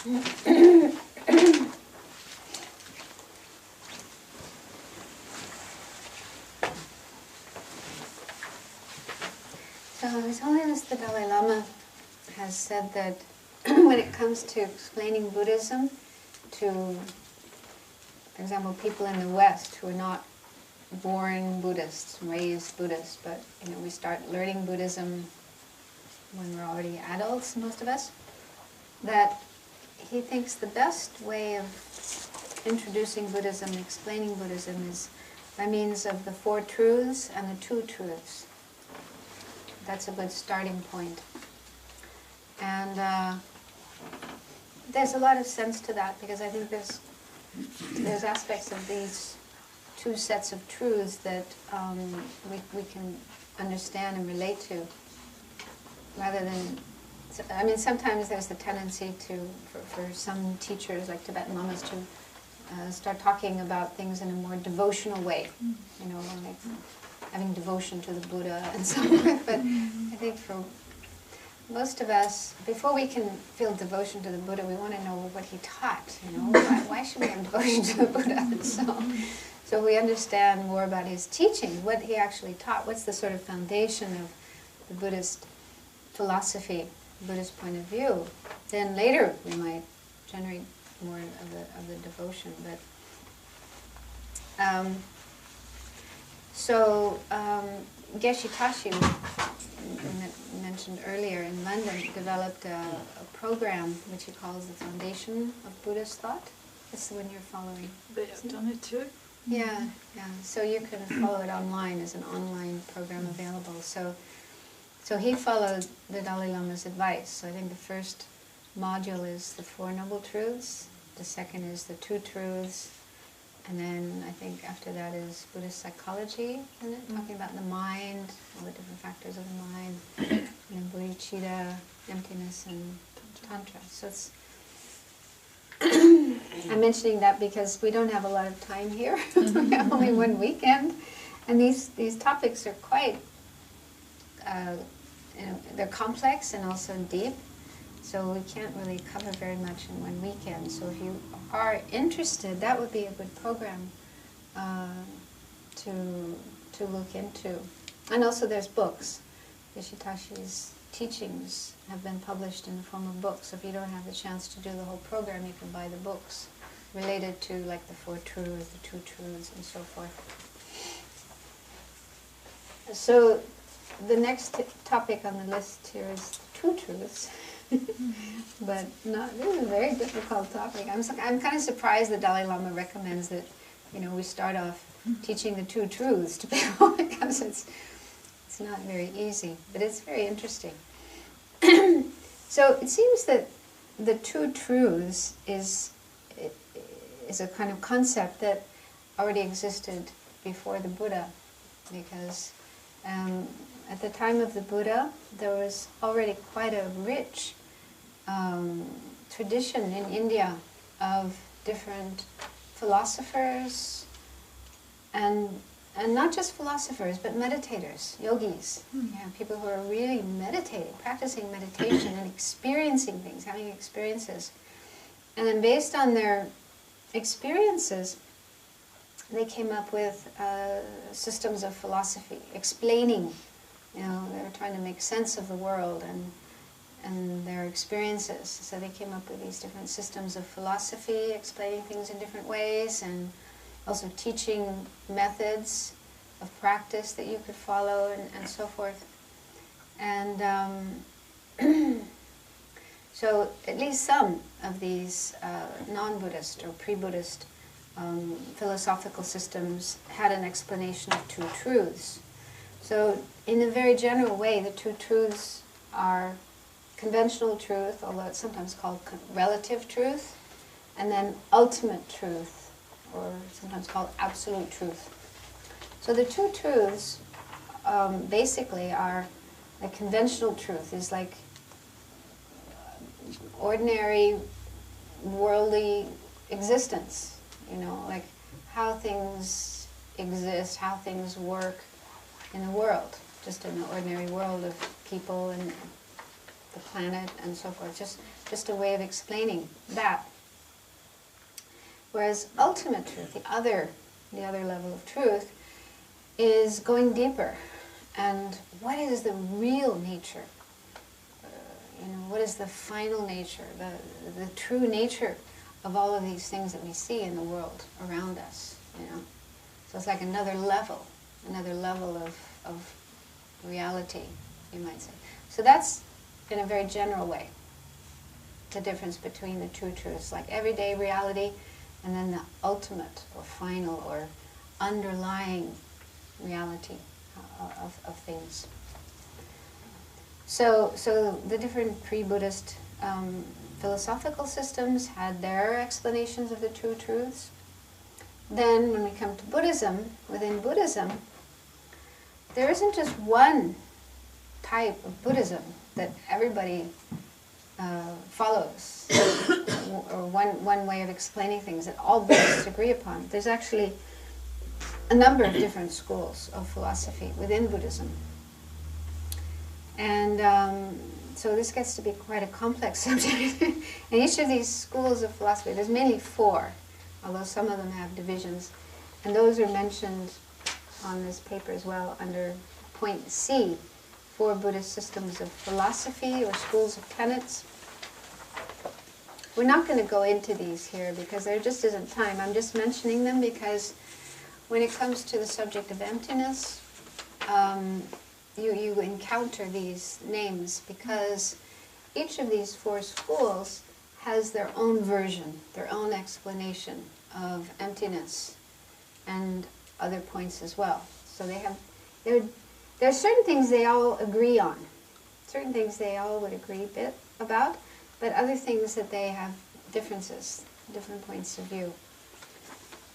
So His Holiness the Dalai Lama has said that when it comes to explaining Buddhism to, for example, people in the West who are not born Buddhists, raised Buddhist, but we start learning Buddhism when we're already adults, most of us, that he thinks the best way of introducing Buddhism, explaining Buddhism, is by means of the Four Truths and the Two Truths. That's a good starting point. And there's a lot of sense to that, because I think there's aspects of these two sets of truths that we can understand and relate to, rather than, I mean, sometimes there's the tendency for some teachers, like Tibetan Lamas, to start talking about things in a more devotional way, like having devotion to the Buddha and so forth. But I think for most of us, before we can feel devotion to the Buddha, we want to know what he taught. Why should we have devotion to the Buddha? So we understand more about his teaching, what he actually taught, what's the sort of foundation of the Buddhist philosophy, Buddhist point of view. Then later we might generate more of the devotion. But Geshe Tashi, mentioned earlier, in London, developed a program which he calls the Foundation of Buddhist Thought. That's the one you're following. They have done it too. Yeah. So you can follow it online. There's an online program available. So he followed the Dalai Lama's advice. So I think the first module is the Four Noble Truths. The second is the Two Truths. And then I think after that is Buddhist psychology, isn't it? Talking about the mind, all the different factors of the mind. And then bodhicitta, emptiness, and tantra. So it's I'm mentioning that because we don't have a lot of time here. We have only one weekend. And these topics are quite, they're complex and also deep. So we can't really cover very much in one weekend. So if you are interested, that would be a good program to look into. And also there's books. Geshe Tashi's teachings have been published in the form of books. So if you don't have the chance to do the whole program, you can buy the books related to like the Four Truths, the Two Truths, and so forth. So the next topic on the list here is the Two Truths. But this is a very difficult topic. I'm kind of surprised the Dalai Lama recommends that we start off teaching the Two Truths to people, because it's not very easy, but it's very interesting. So it seems that the Two Truths is a kind of concept that already existed before the Buddha, because at the time of the Buddha there was already quite a rich tradition in India of different philosophers, and not just philosophers, but meditators, yogis, people who are really meditating, practicing meditation and experiencing things, having experiences. And then based on their experiences, they came up with systems of philosophy, explaining, they were trying to make sense of the world and their experiences. So they came up with these different systems of philosophy, explaining things in different ways, and also teaching methods of practice that you could follow, and so forth. And so at least some of these non-Buddhist or pre-Buddhist philosophical systems had an explanation of two truths. So in a very general way, the two truths are conventional truth, although it's sometimes called relative truth, and then ultimate truth, or sometimes called absolute truth. So the two truths basically are, a conventional truth is like ordinary worldly existence, like how things exist, how things work in the world, just in the ordinary world of people the planet and so forth. Just a way of explaining that. Whereas ultimate truth, the other level of truth, is going deeper. And what is the real nature? What is the final nature, the true nature of all of these things that we see in the world around us? So it's like another level of reality, you might say. So that's, in a very general way, the difference between the two truths, like everyday reality and then the ultimate or final or underlying reality of things. So the different pre-Buddhist philosophical systems had their explanations of the two truths. Then when we come to Buddhism, within Buddhism, there isn't just one type of Buddhism that everybody follows, or one way of explaining things that all Buddhists agree upon. There's actually a number of different schools of philosophy within Buddhism. And so this gets to be quite a complex subject. And each of these schools of philosophy, there's mainly 4, although some of them have divisions. And those are mentioned on this paper as well under point C, 4 Buddhist systems of philosophy or schools of tenets. We're not going to go into these here because there just isn't time. I'm just mentioning them because when it comes to the subject of emptiness, you encounter these names because each of these 4 schools has their own version, their own explanation of emptiness and other points as well. So there are certain things they all agree on, certain things they all would agree a bit about, but other things that they have differences, different points of view.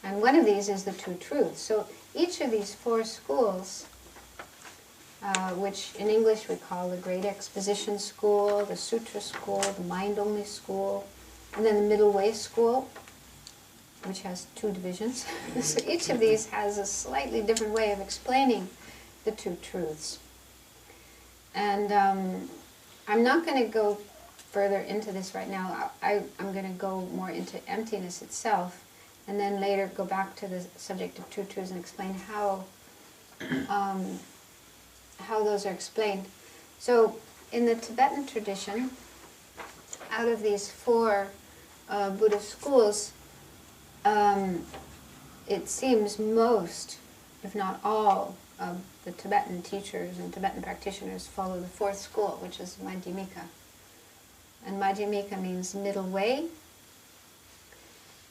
And one of these is the two truths. So each of these 4 schools, which in English we call the Great Exposition School, the Sutra School, the Mind-Only School, and then the Middle Way School, which has 2 divisions. So each of these has a slightly different way of explaining the two truths. And I'm not going to go further into this right now. I'm going to go more into emptiness itself, and then later go back to the subject of two truths and explain how those are explained. So in the Tibetan tradition, out of these 4 Buddhist schools, it seems most, if not all, of the Tibetan teachers and Tibetan practitioners follow the 4th school, which is Madhyamika. And Madhyamika means middle way.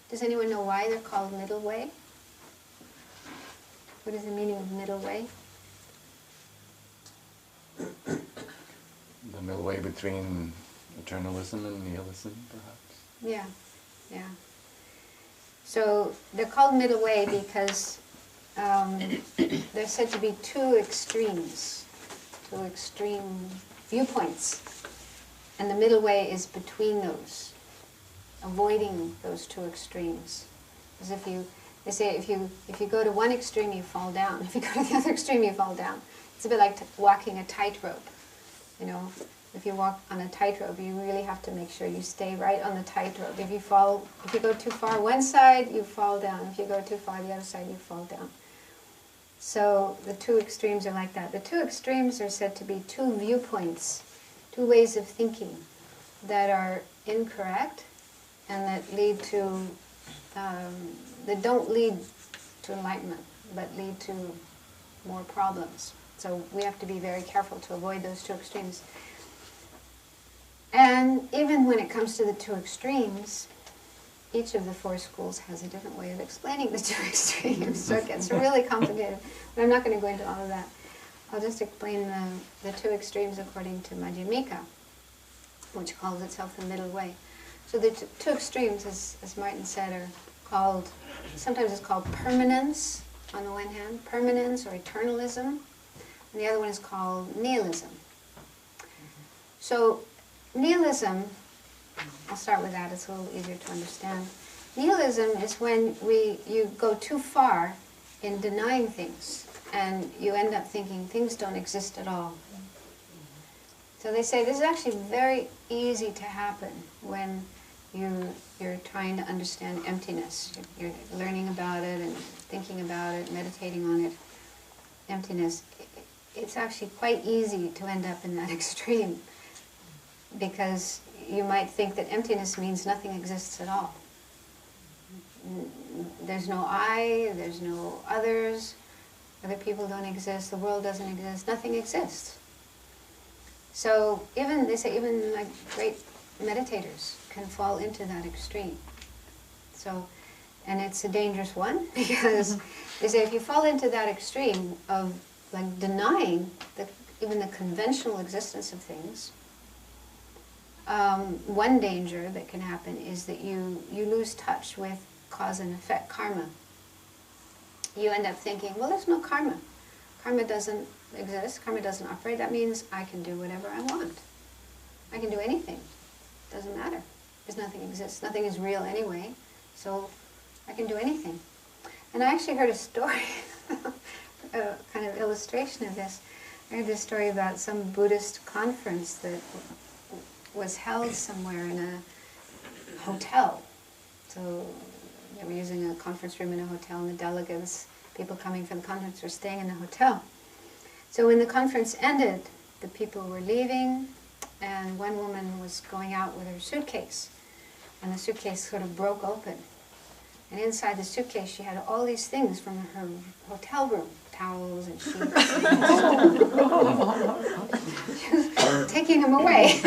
Does anyone know why they're called middle way? What is the meaning of middle way? The middle way between eternalism and nihilism, perhaps? Yeah. So they're called middle way because there's said to be 2 extremes, 2 extreme viewpoints. And the middle way is between those, avoiding those 2 extremes. Because they say if you go to one extreme, you fall down. If you go to the other extreme, you fall down. It's a bit like walking a tightrope. If you walk on a tightrope, you really have to make sure you stay right on the tightrope. If you go too far one side, you fall down. If you go too far the other side, you fall down. So the 2 extremes are like that. The 2 extremes are said to be 2 viewpoints, 2 ways of thinking that are incorrect and that lead to, that don't lead to enlightenment, but lead to more problems. So we have to be very careful to avoid those 2 extremes. And even when it comes to the 2 extremes, each of the 4 schools has a different way of explaining the 2 extremes. So it gets really complicated. But I'm not going to go into all of that. I'll just explain the 2 extremes according to Madhyamika, which calls itself the middle way. So the 2 extremes, as Martin said, are called, sometimes it's called permanence on the one hand, permanence or eternalism, and the other one is called nihilism. So nihilism, I'll start with that, it's a little easier to understand. Nihilism is when you go too far in denying things, and you end up thinking things don't exist at all. So they say this is actually very easy to happen when you're trying to understand emptiness. You're learning about it and thinking about it, meditating on it. Emptiness. It's actually quite easy to end up in that extreme, because you might think that emptiness means nothing exists at all. There's no I, there's no others, other people don't exist, the world doesn't exist, nothing exists. So they say even like great meditators can fall into that extreme. So, and it's a dangerous one, because they say if you fall into that extreme of like denying even the conventional existence of things, one danger that can happen is that you lose touch with cause and effect, karma. You end up thinking, well, there's no karma. Karma doesn't exist, karma doesn't operate. That means I can do whatever I want. I can do anything. Doesn't matter. Because nothing exists. Nothing is real anyway. So I can do anything. And I actually heard a story, a kind of illustration of this. I heard this story about some Buddhist conference that was held somewhere in a hotel. So they were using a conference room in a hotel, and the delegates, people coming for the conference, were staying in the hotel. So when the conference ended, the people were leaving, and one woman was going out with her suitcase, and the suitcase sort of broke open. And inside the suitcase she had all these things from her hotel room, towels and sheets. She was taking them away.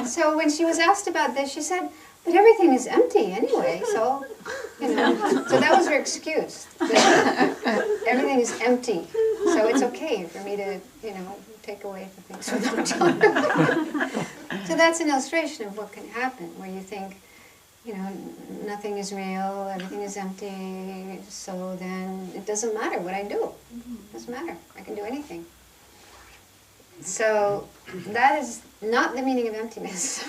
So when she was asked about this, she said, but everything is empty anyway, so, you know. So that was her excuse. Everything is empty, so it's okay for me to, you know, take away the things from the hotel. So that's an illustration of what can happen, where you think, you know, nothing is real, everything is empty, so then it doesn't matter what I do. It doesn't matter. I can do anything. So that is not the meaning of emptiness.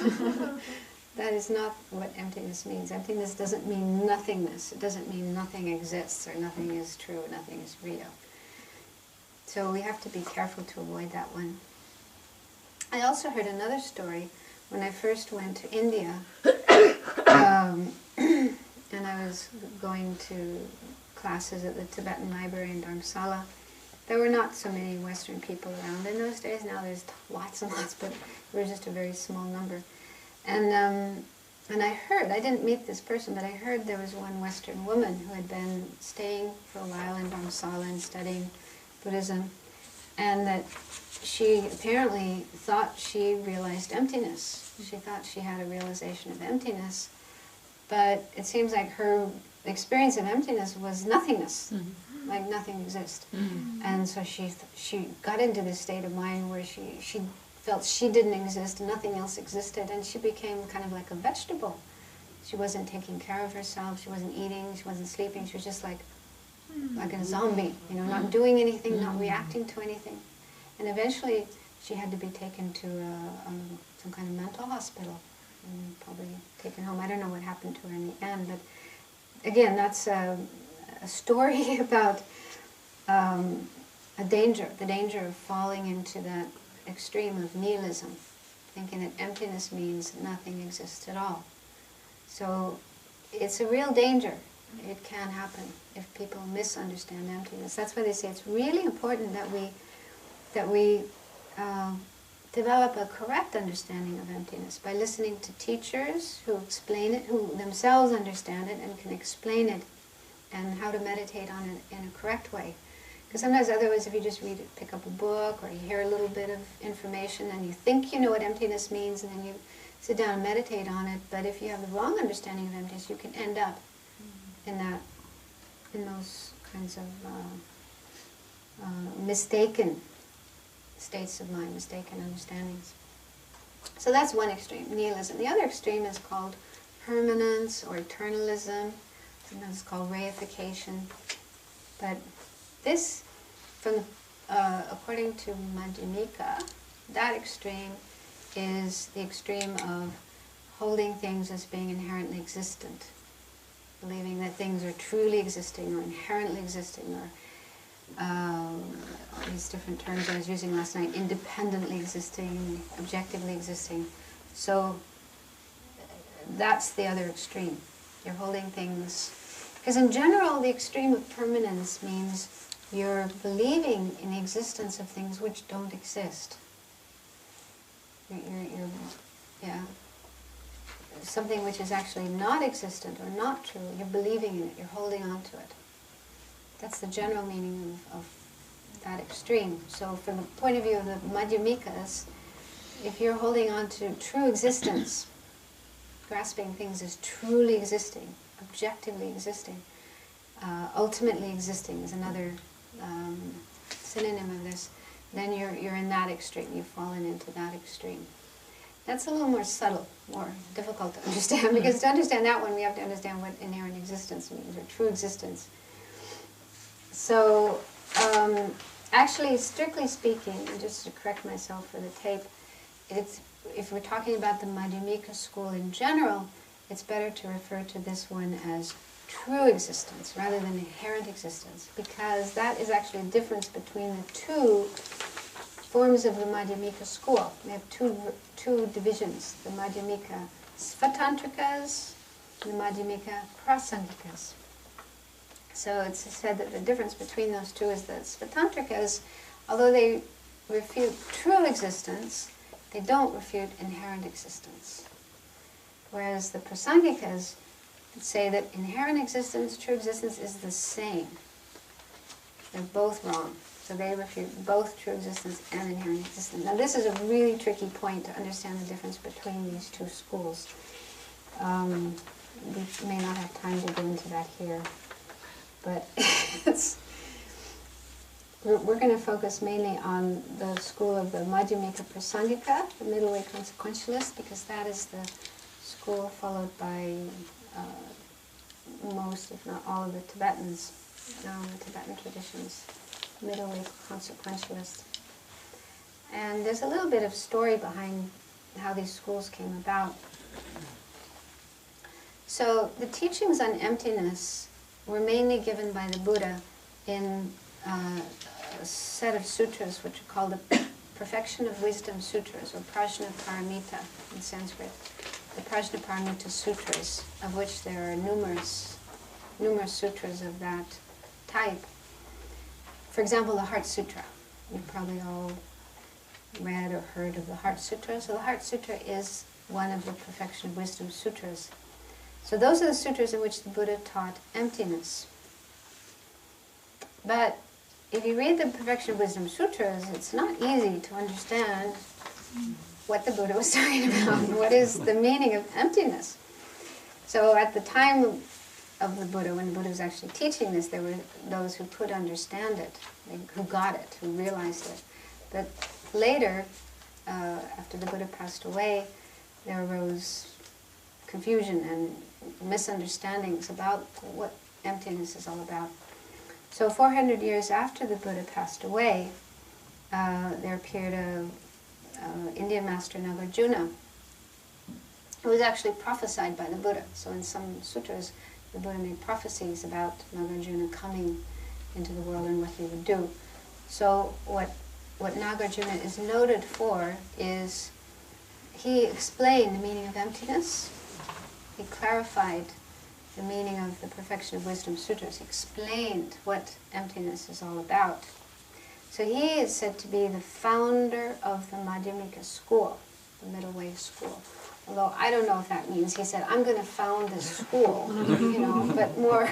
That is not what emptiness means. Emptiness doesn't mean nothingness. It doesn't mean nothing exists or nothing is true, nothing is real. So we have to be careful to avoid that one. I also heard another story when I first went to India, and I was going to classes at the Tibetan library in Dharamsala. There were not so many Western people around in those days. Now there's lots and lots, but there was just a very small number. And I heard, I didn't meet this person, but I heard there was one Western woman who had been staying for a while in Dharamsala and studying Buddhism, and that she apparently thought she realized emptiness. She thought she had a realization of emptiness, but it seems like her experience of emptiness was nothingness, like nothing exists. And so she got into this state of mind where she felt she didn't exist, nothing else existed, and she became kind of like a vegetable. She wasn't taking care of herself, she wasn't eating, she wasn't sleeping, she was just like a zombie, you know, not doing anything, not reacting to anything. And eventually she had to be taken to some kind of mental hospital and probably taken home. I don't know what happened to her in the end, but again, that's a story about the danger of falling into that extreme of nihilism, thinking that emptiness means nothing exists at all. So it's a real danger. It can happen if people misunderstand emptiness. That's why they say it's really important that we develop a correct understanding of emptiness by listening to teachers who explain it, who themselves understand it and can explain it, and how to meditate on it in a correct way. Because sometimes otherwise if you just read it, pick up a book, or you hear a little bit of information and you think you know what emptiness means, and then you sit down and meditate on it, but if you have the wrong understanding of emptiness, you can end up in those kinds of mistaken states of mind, mistaken understandings. So that's one extreme, nihilism. The other extreme is called permanence or eternalism. Sometimes it's called reification. But this, according to Madhyamika, that extreme is the extreme of holding things as being inherently existent, believing that things are truly existing or inherently existing, or all these different terms I was using last night, independently existing, objectively existing. So that's the other extreme. You're holding things, because in general the extreme of permanence means you're believing in the existence of things which don't exist. Yeah, something which is actually not existent or not true, you're believing in it, you're holding on to it. That's the general meaning of that extreme. So from the point of view of the Madhyamikas, if you're holding on to true existence, grasping things as truly existing, objectively existing, ultimately existing is another synonym of this, then you're in that extreme, you've fallen into that extreme. That's a little more subtle, more difficult to understand, because to understand that one we have to understand what inherent existence means, or true existence. So, actually, strictly speaking, and just to correct myself for the tape, if we're talking about the Madhyamika school in general, it's better to refer to this one as true existence rather than inherent existence, because that is actually a difference between the two forms of the Madhyamika school. We have two divisions, the Madhyamika Svatantrikas and the Madhyamika Prasangikas. So it's said that the difference between those two is that Svatantrikas, although they refute true existence, they don't refute inherent existence. Whereas the Prasangikas say that inherent existence, true existence is the same. They're both wrong. So they refute both true existence and inherent existence. Now this is a really tricky point to understand the difference between these two schools. We may not have time to go into that here. But we're going to focus mainly on the school of the Madhyamika Prasangika, the middle way consequentialist, because that is the school followed by most, if not all, of the Tibetans, the Tibetan traditions, middle way consequentialist. And there's a little bit of story behind how these schools came about. So the teachings on emptiness were mainly given by the Buddha in a set of sutras which are called the Perfection of Wisdom Sutras, or Prajnaparamita in Sanskrit. The Prajnaparamita Sutras, of which there are numerous sutras of that type. For example, the Heart Sutra. You've probably all read or heard of the Heart Sutra. So the Heart Sutra is one of the Perfection of Wisdom Sutras. So those are the sutras in which the Buddha taught emptiness. But if you read the Perfection of Wisdom Sutras, it's not easy to understand what the Buddha was talking about. What is the meaning of emptiness? So at the time of the Buddha, when the Buddha was actually teaching this, there were those who could understand it, who got it, who realized it. But later, after the Buddha passed away, there arose confusion and misunderstandings about what emptiness is all about. So 400 years after the Buddha passed away, there appeared a Indian master, Nagarjuna, who was actually prophesied by the Buddha. So in some sutras, the Buddha made prophecies about Nagarjuna coming into the world and what he would do. So what Nagarjuna is noted for is he explained the meaning of emptiness. He clarified the meaning of the Perfection of Wisdom Sutras. He explained what emptiness is all about. So he is said to be the founder of the Madhyamika school, the middle way school. Although I don't know if that means he said, I'm going to found this school, but more,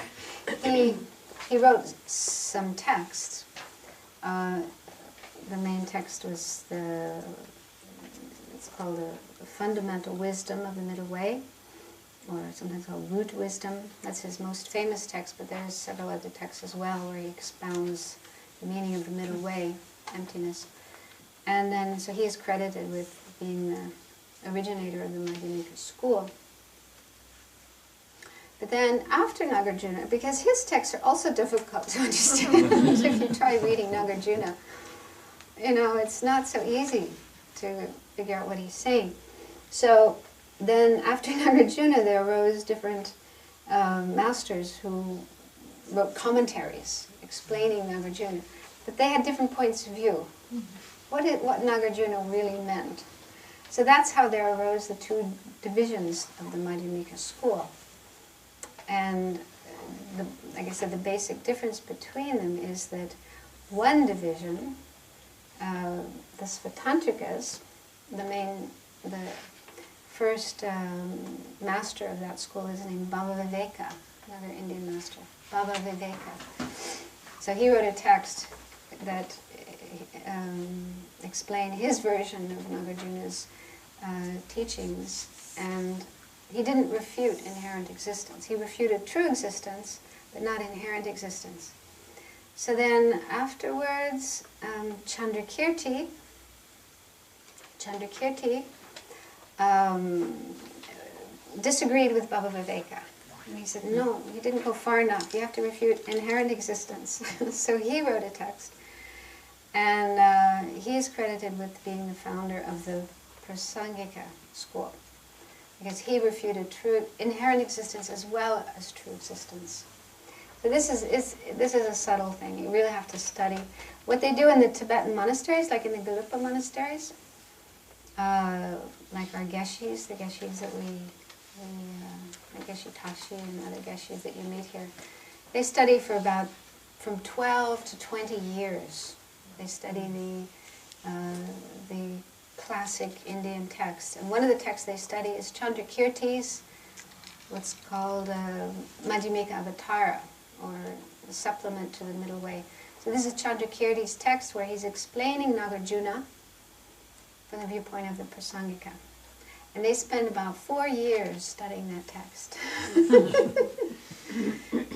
he wrote some texts. The main text was it's called the Fundamental Wisdom of the Middle Way, or sometimes called Root Wisdom. That's his most famous text, but there's several other texts as well where he expounds the meaning of the middle way, emptiness. And then, so he is credited with being the originator of the Madhyamika school. But then after Nagarjuna, because his texts are also difficult to understand, if you try reading Nagarjuna, it's not so easy to figure out what he's saying. So then after Nagarjuna, there arose different masters who wrote commentaries explaining Nagarjuna. But they had different points of view. What Nagarjuna really meant. So that's how there arose the two divisions of the Madhyamika school. And like I said, the basic difference between them is that one division, the Svatantrikas, the first master of that school is named Baba Viveka, another Indian master, Baba Viveka. So he wrote a text that explained his version of Nagarjuna's teachings, and he didn't refute inherent existence. He refuted true existence, but not inherent existence. So then afterwards, Chandrakirti disagreed with Baba Viveka. And he said, no, you didn't go far enough. You have to refute inherent existence. So he wrote a text. And he is credited with being the founder of the Prasangika school, because he refuted true inherent existence as well as true existence. So this is a subtle thing. You really have to study. What they do in the Tibetan monasteries, like in the Gelugpa monasteries, like our Geshis, the Geshis that like Geshe Tashi and other Geshis that you meet here, they study for about from 12 to 20 years. They study the classic Indian texts. And one of the texts they study is Chandrakirti's, what's called Madhyamika Avatara, or the supplement to the Middle Way. So this is Chandrakirti's text where he's explaining Nagarjuna from the viewpoint of the Prasangika. And they spend about 4 years studying that text.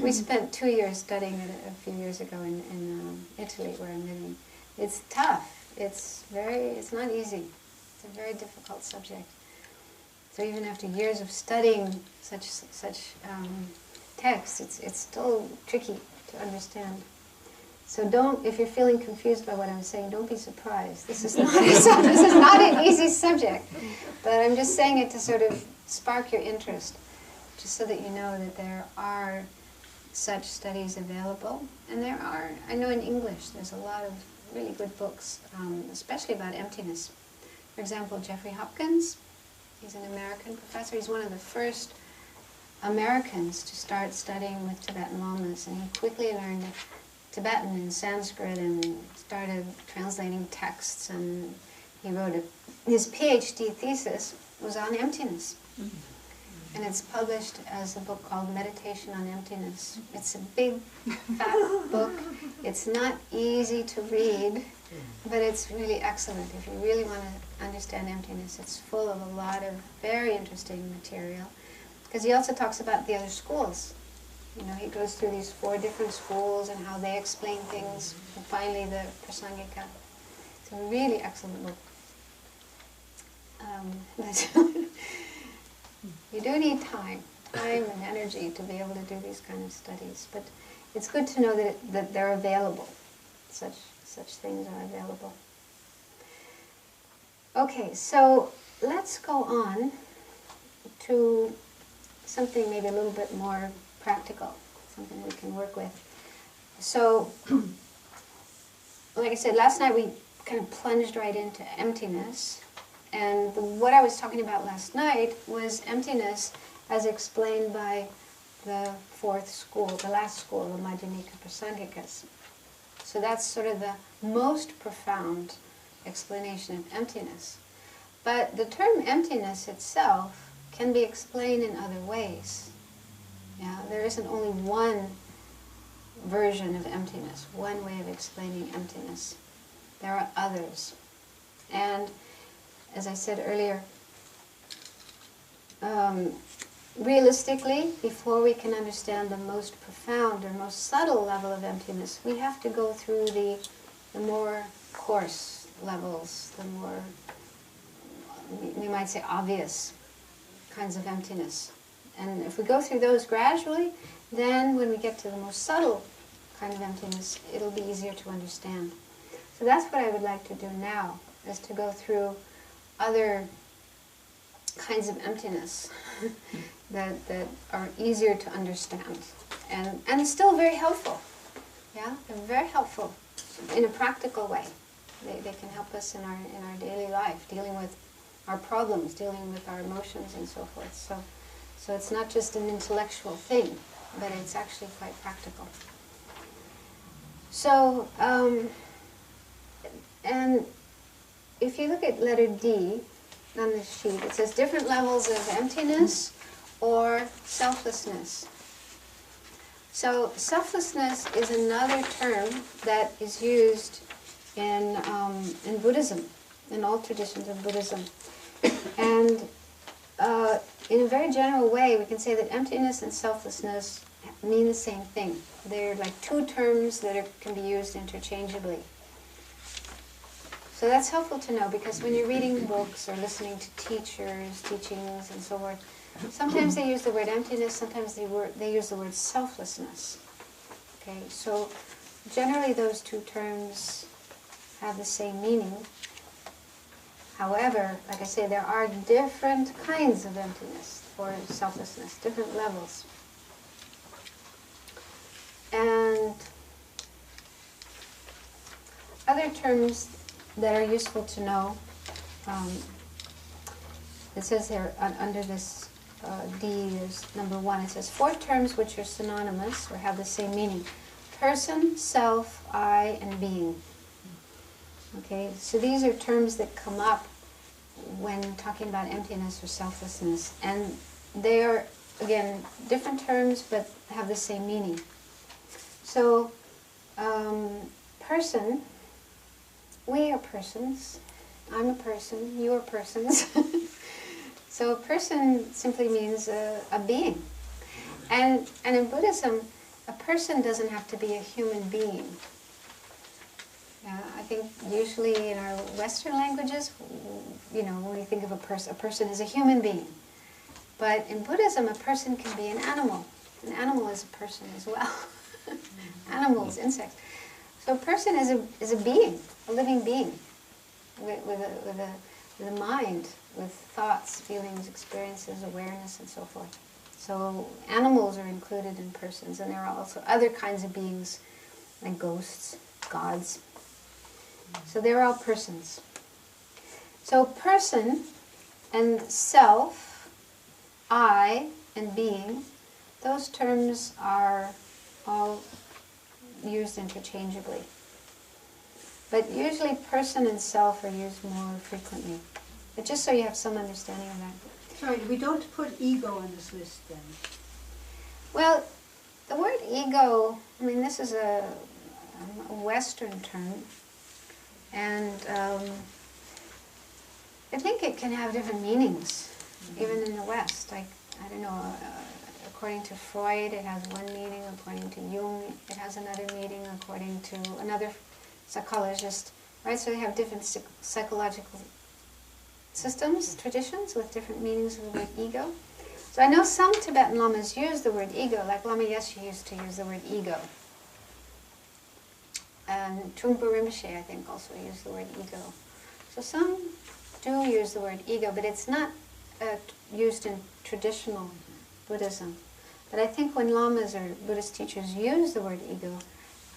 We spent 2 years studying it a few years ago in Italy, where I'm living. It's tough. It's not easy. It's a very difficult subject. So even after years of studying such texts, it's still tricky to understand. So if you're feeling confused by what I'm saying, don't be surprised. This is not an easy subject. But I'm just saying it to sort of spark your interest, just so that you know that there are such studies available. And there are, I know in English, there's a lot of really good books, especially about emptiness. For example, Jeffrey Hopkins, he's an American professor. He's one of the first Americans to start studying with Tibetan lamas, and he quickly learned Tibetan and Sanskrit and started translating texts, and he wrote his PhD thesis was on emptiness. And it's published as a book called Meditation on Emptiness. It's a big, fat book. It's not easy to read, but it's really excellent. If you really want to understand emptiness, it's full of a lot of very interesting material. Because he also talks about the other schools. You know, he goes through these 4 different schools and how they explain things. And finally, the Prasangika. It's a really excellent book. You do need time and energy to be able to do these kind of studies. But it's good to know that they're available. Such things are available. Okay, so let's go on to something maybe a little bit more practical, something we can work with. So, like I said, last night we kind of plunged right into emptiness. And what I was talking about last night was emptiness as explained by the 4th school, the last school, the Madhyamika Prasangikas. So that's sort of the most profound explanation of emptiness. But the term emptiness itself can be explained in other ways. Yeah, there isn't only one version of emptiness, one way of explaining emptiness. There are others. And as I said earlier, realistically, before we can understand the most profound or most subtle level of emptiness, we have to go through the more coarse levels, the more, we might say, obvious kinds of emptiness. And if we go through those gradually, then when we get to the most subtle kind of emptiness, it'll be easier to understand. So that's what I would like to do now, is to go through other kinds of emptiness that are easier to understand and still very helpful. Yeah, they're very helpful. in a practical way. They can help us in our daily life, dealing with our problems, dealing with our emotions and so forth. So it's not just an intellectual thing, but it's actually quite practical. So, and if you look at letter D on the sheet, it says different levels of emptiness or selflessness. So selflessness is another term that is used in Buddhism, in all traditions of Buddhism. And in a very general way, we can say that emptiness and selflessness mean the same thing. They're like two terms that can be used interchangeably. So that's helpful to know, because when you're reading books or listening to teachers, teachings, and so forth, sometimes they use the word emptiness, sometimes they use the word selflessness. Okay, so generally those two terms have the same meaning. However, like I say, there are different kinds of emptiness or selflessness, different levels. And other terms that are useful to know, it says here under this D, there's number 1, it says 4 terms which are synonymous or have the same meaning: person, self, I, and being. Okay, so these are terms that come up when talking about emptiness or selflessness, and they are, again, different terms but have the same meaning. So, person, we are persons, I'm a person, you are persons. So a person simply means a being. And in Buddhism, a person doesn't have to be a human being. I think usually in our Western languages, when we think of a person is a human being. But in Buddhism, a person can be an animal. An animal is a person as well. Animals, insects. So a person is a being, a living being, with a mind, with thoughts, feelings, experiences, awareness, and so forth. So animals are included in persons, and there are also other kinds of beings, like ghosts, gods. So they're all persons. So person and self, I, and being, those terms are all used interchangeably. But usually person and self are used more frequently. But just so you have some understanding of that. Sorry, we don't put ego on this list then? Well, the word ego, this is a Western term. And I think it can have different meanings, even in the West. I don't know, according to Freud, it has one meaning. According to Jung, it has another meaning. According to another psychologist, right? So they have different psychological systems, traditions, with different meanings of the word ego. So I know some Tibetan lamas use the word ego, like Lama Yeshe used to use the word ego. And Ribur Rinpoche, I think, also used the word ego. So some do use the word ego, but it's not used in traditional Buddhism. But I think when lamas or Buddhist teachers use the word ego,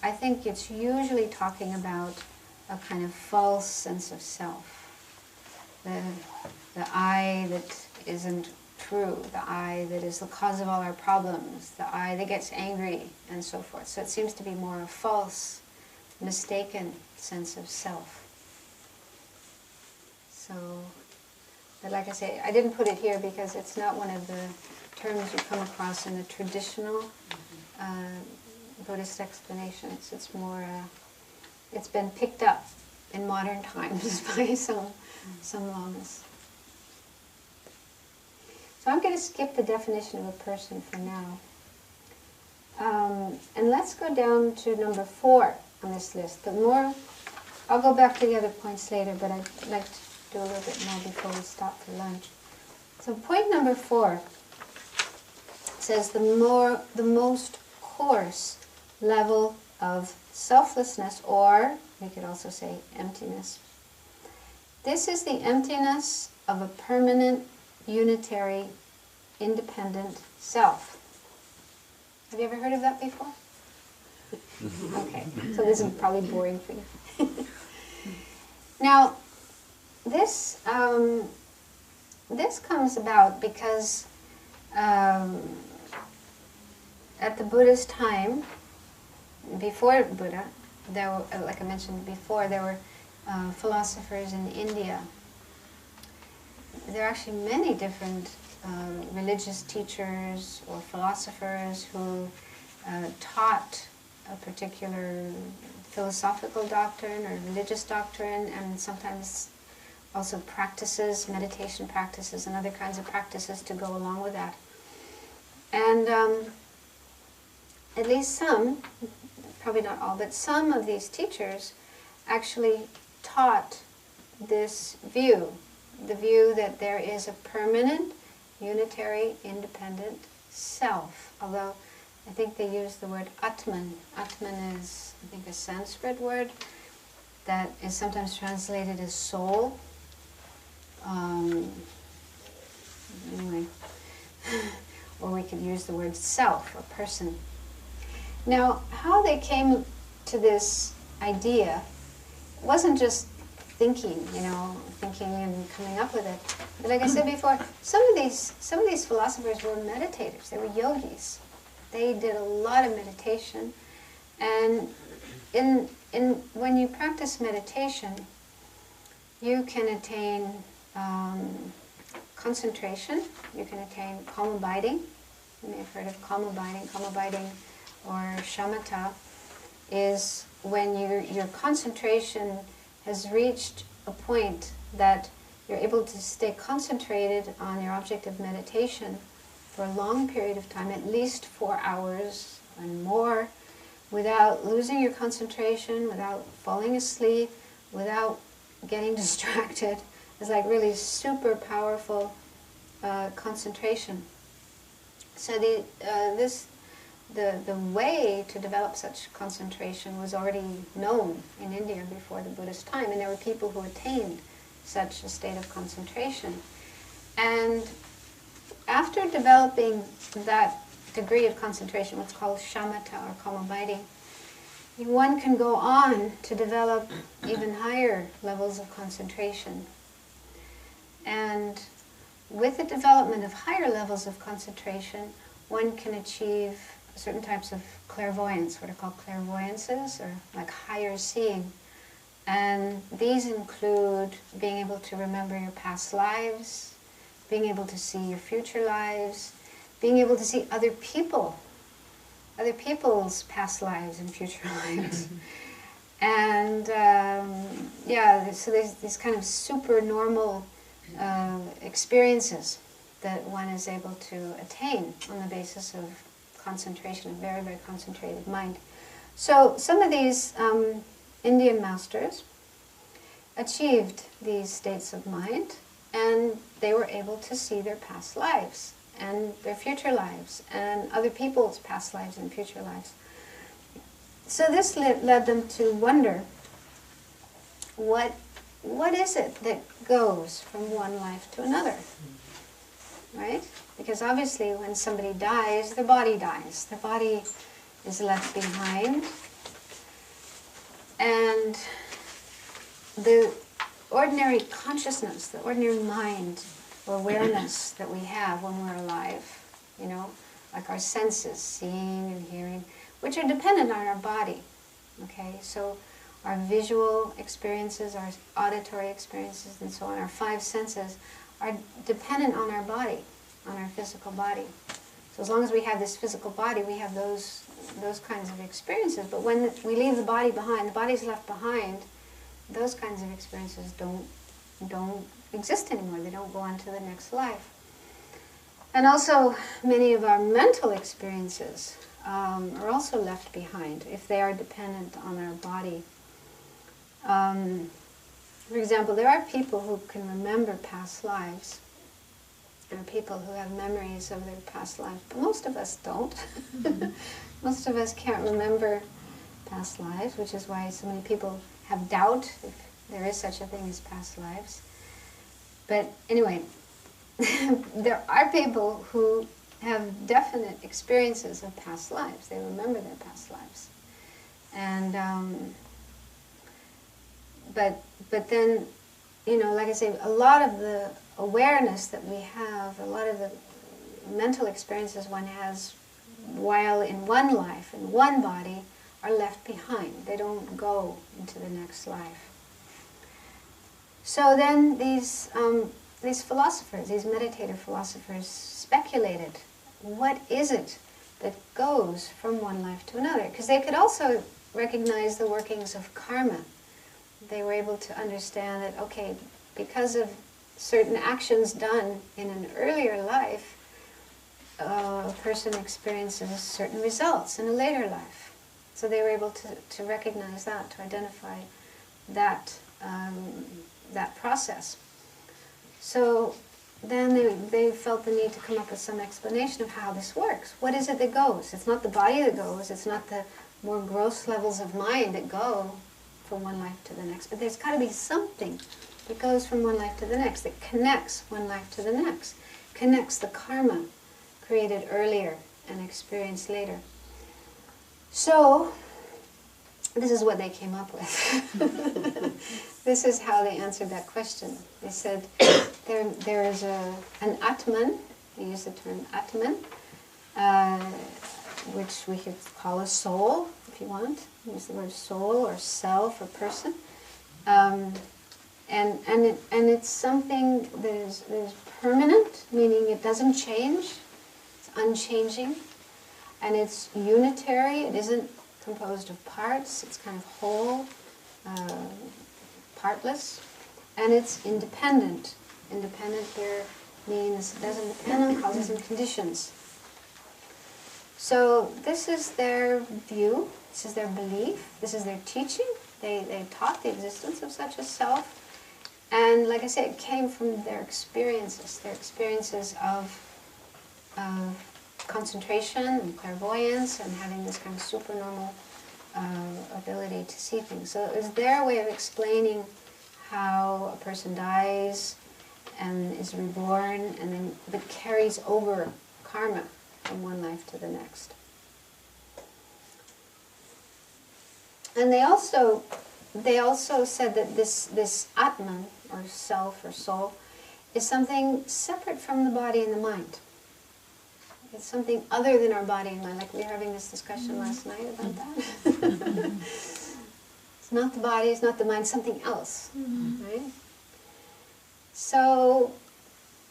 I think it's usually talking about a kind of false sense of self. The I that isn't true, the I that is the cause of all our problems, the I that gets angry, and so forth. So it seems to be more a false, mistaken sense of self. So, but like I say, I didn't put it here because it's not one of the terms you come across in the traditional Buddhist explanations. It's more, it's been picked up in modern times by some lamas. So I'm going to skip the definition of a person for now. And let's go down to number 4 on this list. But more, I'll go back to the other points later, but I'd like to do a little bit more before we stop for lunch. So point number 4 says the most coarse level of selflessness, or we could also say emptiness. This is the emptiness of a permanent, unitary, independent self. Have you ever heard of that before? Okay, so this is probably boring for you. Now, this comes about because at the Buddha's time, before Buddha, there were, like I mentioned before, there were philosophers in India. There are actually many different religious teachers or philosophers who taught a particular philosophical doctrine or religious doctrine, and sometimes also practices, meditation practices and other kinds of practices to go along with that. And at least some, probably not all, but some of these teachers actually taught this view, the view that there is a permanent, unitary, independent self. Although I think they use the word Atman. Atman is, I think, a Sanskrit word that is sometimes translated as soul. Anyway, or we could use the word self or person. Now, how they came to this idea wasn't just thinking and coming up with it. But like I said before, some of these philosophers were meditators. They were yogis. They did a lot of meditation, and when you practice meditation, you can attain concentration. You can attain calm abiding. You may have heard of calm abiding. Calm abiding, or shamatha, is when your concentration has reached a point that you're able to stay concentrated on your object of meditation for a long period of time, at least 4 hours and more, without losing your concentration, without falling asleep, without getting distracted. It's like really super powerful concentration. So the way to develop such concentration was already known in India before the Buddhist time, and there were people who attained such a state of concentration. And after developing that degree of concentration, what's called shamatha or calm abiding, one can go on to develop even higher levels of concentration. And with the development of higher levels of concentration, one can achieve certain types of clairvoyance, what are called clairvoyances, or like higher seeing. And these include being able to remember your past lives, being able to see your future lives, being able to see other people's past lives and future lives. And so there's these kind of super normal experiences that one is able to attain on the basis of concentration, a very, very concentrated mind. So some of these Indian masters achieved these states of mind, and they were able to see their past lives and their future lives and other people's past lives and future lives. So this led them to wonder, what is it that goes from one life to another? Right? Because obviously when somebody dies, their body dies. Their body is left behind. And the ordinary consciousness, the ordinary mind or awareness that we have when we're alive, like our senses, seeing and hearing, which are dependent on our body. Okay, so our visual experiences, our auditory experiences, and so on, our 5 senses are dependent on our body, on our physical body. So as long as we have this physical body, we have those kinds of experiences. But when we leave the body behind, the body's left behind, those kinds of experiences don't exist anymore. They don't go on to the next life. And also, many of our mental experiences are also left behind if they are dependent on our body. For example, there are people who can remember past lives. There are people who have memories of their past lives, but most of us don't. Most of us can't remember past lives, which is why so many people have doubt if there is such a thing as past lives. But anyway, there are people who have definite experiences of past lives. They remember their past lives. And but then, you know, like I say, a lot of the awareness that we have, a lot of the mental experiences one has while in one life, in one body, are left behind. They don't go into the next life. So then these philosophers, these meditative philosophers, speculated, what is it that goes from one life to another? Because they could also recognize the workings of karma. They were able to understand that, okay, because of certain actions done in an earlier life, a person experiences certain results in a later life. So they were able to recognize that, to identify that, that process. So then they felt the need to come up with some explanation of how this works. What is it that goes? It's not the body that goes, it's not the more gross levels of mind that go from one life to the next, but there's got to be something that goes from one life to the next, that connects one life to the next, connects the karma created earlier and experienced later. So, this is what they came up with. This is how they answered that question. They said, there is an Atman, they use the term Atman, which we could call a soul, if you want. Use the word soul or self or person. And it's something that is permanent, meaning it doesn't change, it's unchanging, and it's unitary, it isn't composed of parts, it's kind of whole, partless, and it's independent. Independent here means it doesn't depend on causes and conditions. So this is their view, this is their belief, this is their teaching. They taught the existence of such a self. And like I said, it came from their experiences of concentration and clairvoyance and having this kind of supernormal ability to see things. So it was their way of explaining how a person dies and is reborn and then but carries over karma from one life to the next. And they also said that this Atman, or self or soul, is something separate from the body and the mind. It's something other than our body and mind. Like we were having this discussion last night about that. It's not the body, it's not the mind, something else. Right? So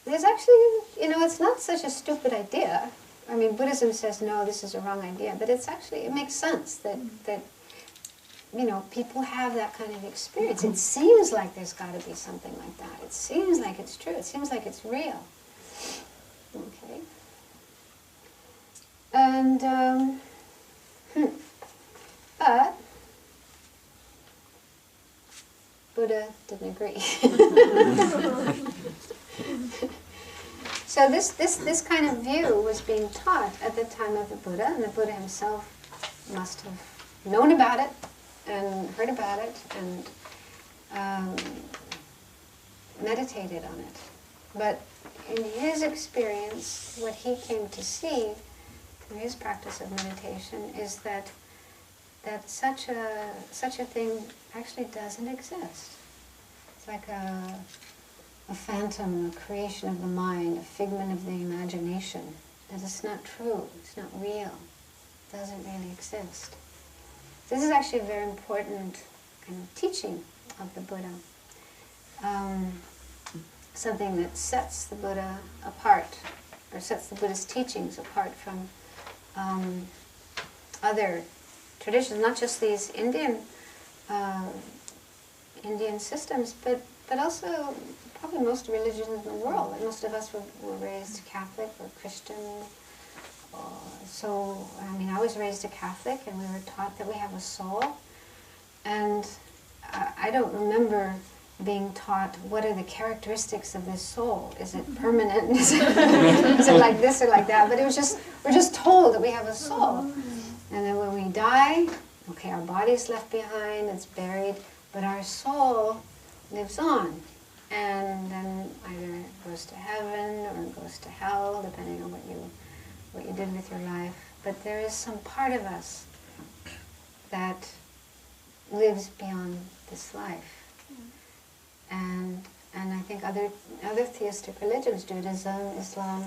there's actually, you know, it's not such a stupid idea. I mean, Buddhism says, no, this is a wrong idea. But it's actually, it makes sense that you know, people have that kind of experience. It seems like there's got to be something like that. It seems like it's true. It seems like it's real. Okay. And, but Buddha didn't agree. So this kind of view was being taught at the time of the Buddha, and the Buddha himself must have known about it and heard about it and meditated on it. But in his experience, what he came to see through his practice of meditation is that such a thing actually doesn't exist. It's like a phantom, a creation of the mind, a figment of the imagination. That it's not true, it's not real, it doesn't really exist. This is actually a very important kind of teaching of the Buddha. Something that sets the Buddha apart, or sets the Buddhist teachings apart from other traditions, not just these Indian systems, but also probably most religions in the world. Like most of us were raised Catholic or Christian. So, I mean, I was raised a Catholic, and we were taught that we have a soul. And I don't remember being taught what are the characteristics of this soul. Is it permanent? Is it like this or like that? But we're just told that we have a soul. And then when we die, okay, our body's left behind, it's buried, but our soul lives on. And then either goes to heaven or goes to hell, depending on what you did with your life. But there is some part of us that lives beyond this life. And I think other theistic religions, Judaism, Islam,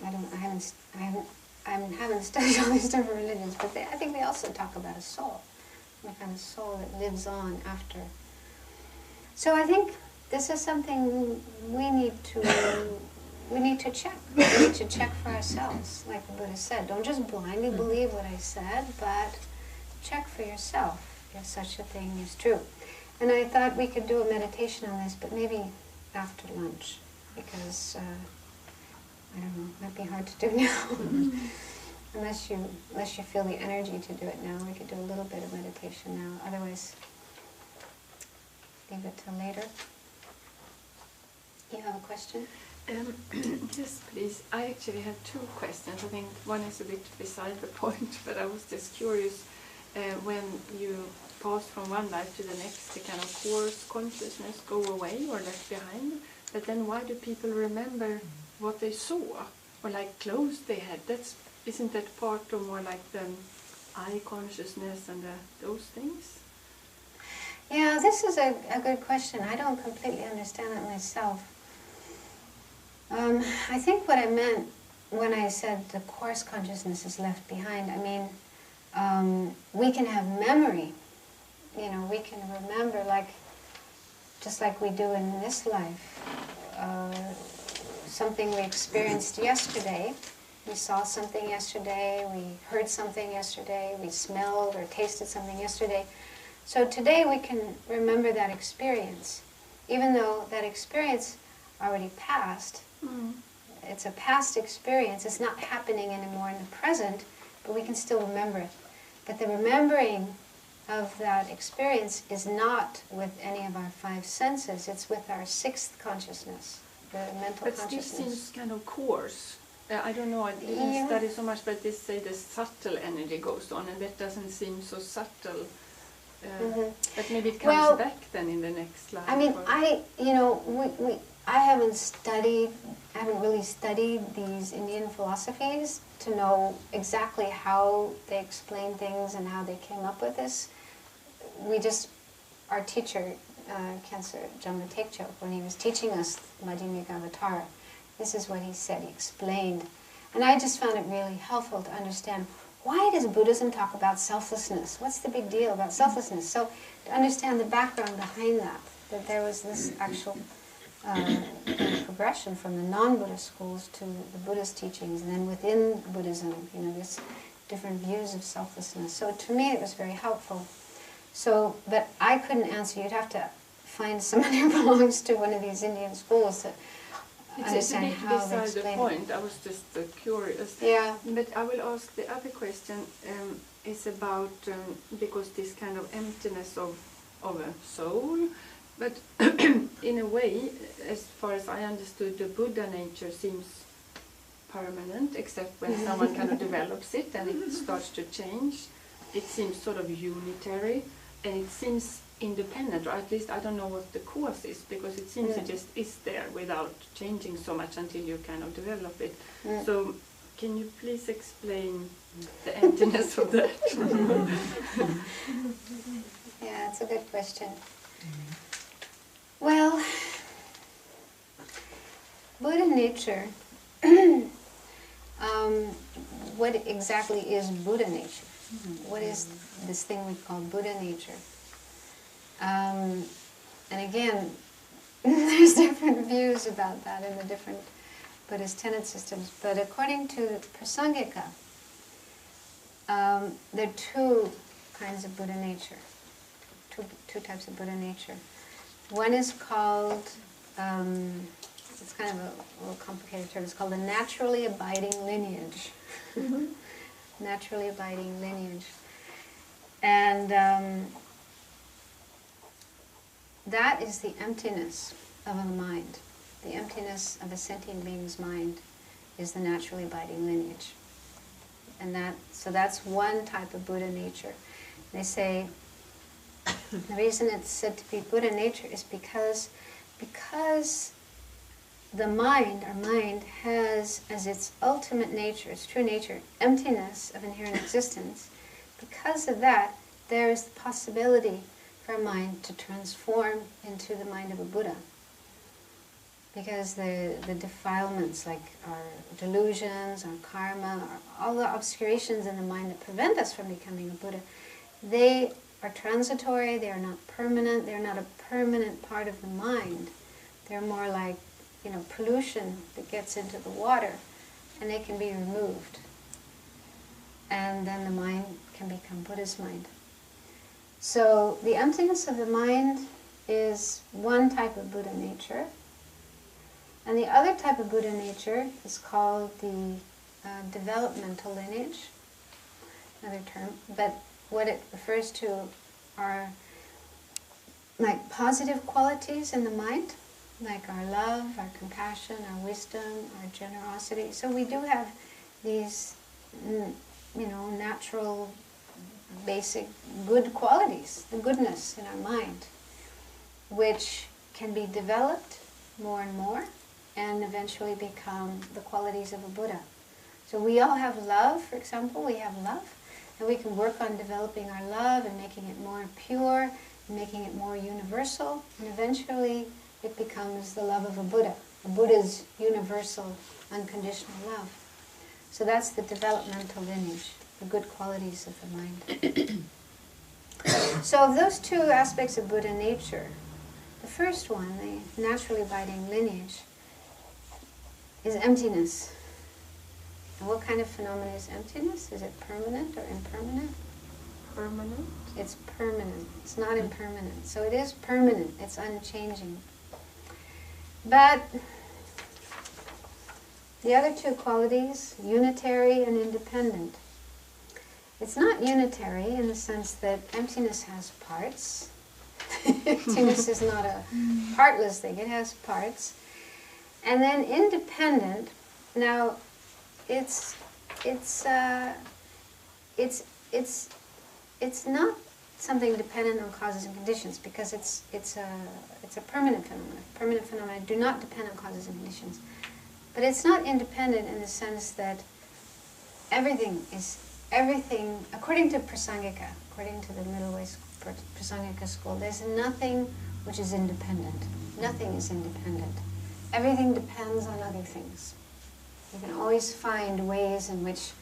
I haven't studied all these different religions, but I think they also talk about a soul, a kind of soul that lives on after. So I think this is something we need to check. We need to check for ourselves, like the Buddha said. Don't just blindly believe what I said, but check for yourself if such a thing is true. And I thought we could do a meditation on this, but maybe after lunch, because I don't know, it might be hard to do now. unless you feel the energy to do it now. We could do a little bit of meditation now. Otherwise, leave it till later. You have a question? Yes, please. I actually have two questions. I think one is a bit beside the point, but I was just curious, when you pass from one life to the next, the kind of coarse consciousness go away or left behind, but then why do people remember what they saw, or like clothes they had? Isn't that part of more like the eye consciousness and those things? Yeah, this is a good question. I don't completely understand it myself. I think what I meant when I said the coarse consciousness is left behind, I mean, we can have memory. We can remember, just like we do in this life, something we experienced yesterday. We saw something yesterday, we heard something yesterday, we smelled or tasted something yesterday. So today we can remember that experience, even though that experience already passed. It's a past experience. It's not happening anymore in the present, but we can still remember it. But the remembering of that experience is not with any of our five senses. It's with our sixth consciousness, the mental consciousness. But this seems kind of coarse. I don't know, I didn't study so much, but they say the subtle energy goes on, and that doesn't seem so subtle. But maybe it comes back then in the next life. I mean, I haven't really studied these Indian philosophies to know exactly how they explain things and how they came up with this. Our teacher, Khensur Jampa Tegchok, when he was teaching us Madhyamika Avatara, this is what he said, he explained. And I just found it really helpful to understand, why does Buddhism talk about selflessness? What's the big deal about selflessness? So to understand the background behind that there was this actual progression from the non-Buddhist schools to the Buddhist teachings, and then within Buddhism, this different views of selflessness. So to me it was very helpful. So, but I couldn't answer. You'd have to find someone who belongs to one of these Indian schools to understand how they explain it. It's a bit beside the point. I was just curious. Yeah. But I will ask the other question, is about, because this kind of emptiness of a soul, but in a way, as far as I understood, the Buddha nature seems permanent, except when someone kind of develops it and it starts to change. It seems sort of unitary, and it seems independent, or at least I don't know what the cause is, because it seems it just is there without changing so much until you kind of develop it. So can you please explain the emptiness of that? Yeah, it's a good question. Well, Buddha nature, what exactly is Buddha nature? What is this thing we call Buddha nature? And again, there's different views about that in the different Buddhist tenet systems. But according to Prasangika, there are two kinds of Buddha nature, two types of Buddha nature. One is called, it's kind of a little complicated term, it's called the naturally abiding lineage. Naturally abiding lineage. And that is the emptiness of a mind. The emptiness of a sentient being's mind is the naturally abiding lineage. And so that's one type of Buddha nature. They say the reason it's said to be Buddha nature is because the mind, our mind, has as its ultimate nature, its true nature, emptiness of inherent existence. because of that, there is the possibility for a mind to transform into the mind of a Buddha. Because the defilements, like our delusions, our karma, all the obscurations in the mind that prevent us from becoming a Buddha, they are transitory, they are not permanent, they're not a permanent part of the mind. They're more like, pollution that gets into the water, and they can be removed. And then the mind can become Buddha's mind. So the emptiness of the mind is one type of Buddha nature. And the other type of Buddha nature is called the developmental lineage, another term. But what it refers to are like positive qualities in the mind, like our love, our compassion, our wisdom, our generosity. So we do have these, natural, basic good qualities, the goodness in our mind, which can be developed more and more and eventually become the qualities of a Buddha. So we all have love, for example, we have love, and we can work on developing our love and making it more pure, and making it more universal, and eventually it becomes the love of a Buddha's universal, unconditional love. So that's the developmental lineage, the good qualities of the mind. So of those two aspects of Buddha nature, the first one, the naturally abiding lineage, is emptiness. And what kind of phenomena is emptiness? Is it permanent or impermanent? Permanent. It's permanent. It's not impermanent. So it is permanent. It's unchanging. But the other two qualities, unitary and independent. It's not unitary in the sense that emptiness has parts. Emptiness is not a partless thing. It has parts. And then independent. Now, it's not something dependent on causes and conditions, because it's a permanent phenomenon. Permanent phenomena do not depend on causes and conditions. But it's not independent in the sense that everything, according to Prasangika, according to the Middle Way Prasangika school, there's nothing which is independent. Nothing is independent. Everything depends on other things. You can always find ways in which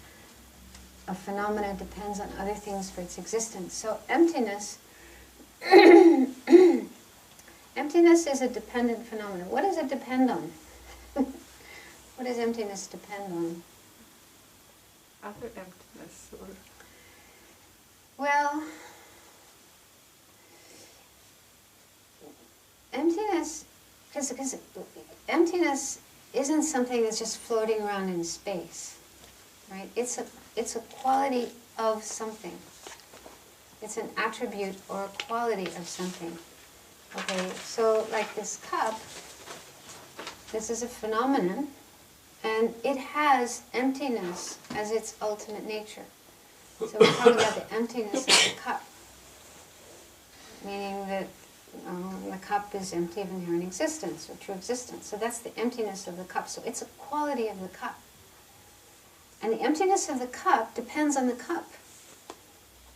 a phenomena depends on other things for its existence. So emptiness, emptiness is a dependent phenomenon. What does it depend on? What does emptiness depend on? Other emptiness, or Well, emptiness, because emptiness isn't something that's just floating around in space, right? It's a quality of something. It's an attribute or a quality of something. Okay, so like this cup, this is a phenomenon, and it has emptiness as its ultimate nature. So we're talking about the emptiness of the cup, meaning that the cup is empty of inherent existence or true existence. So that's the emptiness of the cup. So it's a quality of the cup. And the emptiness of the cup depends on the cup.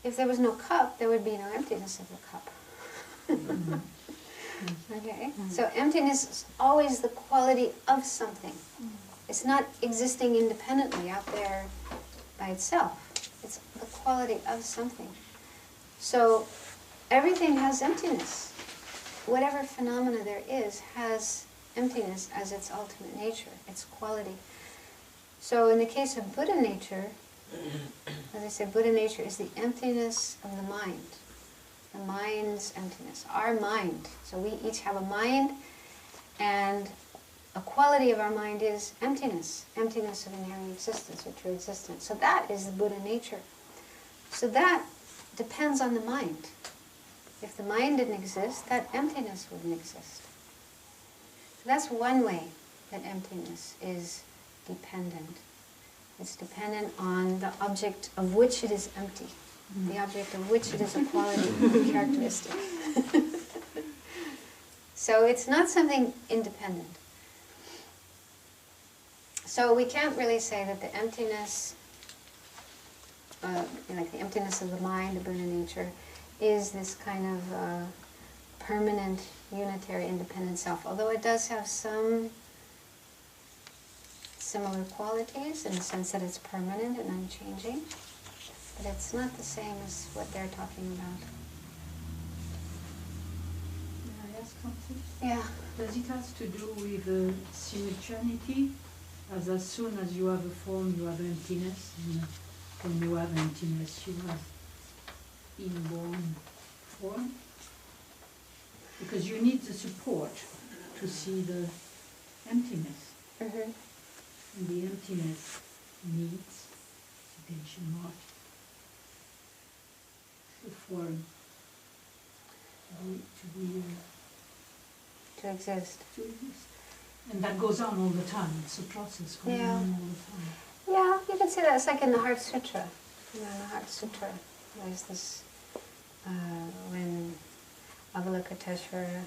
If there was no cup, there would be no emptiness of the cup. Okay? So emptiness is always the quality of something. It's not existing independently out there by itself. It's the quality of something. So everything has emptiness. Whatever phenomena there is has emptiness as its ultimate nature, its quality. So in the case of Buddha nature, as I said, Buddha nature is the emptiness of the mind. The mind's emptiness. Our mind. So we each have a mind, and a quality of our mind is emptiness. Emptiness of inherent existence or true existence. So that is the Buddha nature. So that depends on the mind. If the mind didn't exist, that emptiness wouldn't exist. So that's one way that emptiness is dependent. It's dependent on the object of which it is empty, the object of which it is a quality or characteristic. So it's not something independent. So we can't really say that the emptiness like the emptiness of the mind, the Buddha nature, is this kind of permanent, unitary, independent self. Although it does have some similar qualities in the sense that it's permanent and unchanging, but it's not the same as what they're talking about. May I ask something? Yeah. Does it have to do with simultaneity? As soon as you have a form, you have emptiness. And when you have emptiness, you have inborn form. Because you need the support to see the emptiness. Mm-hmm. And the emptiness needs, attention mark, the form To exist. to exist. And that goes on all the time. It's a process going Yeah. on all the time. Yeah, you can say that. It's like in the Heart Sutra. You know, in the Heart Sutra, there's this, when Avalokiteshvara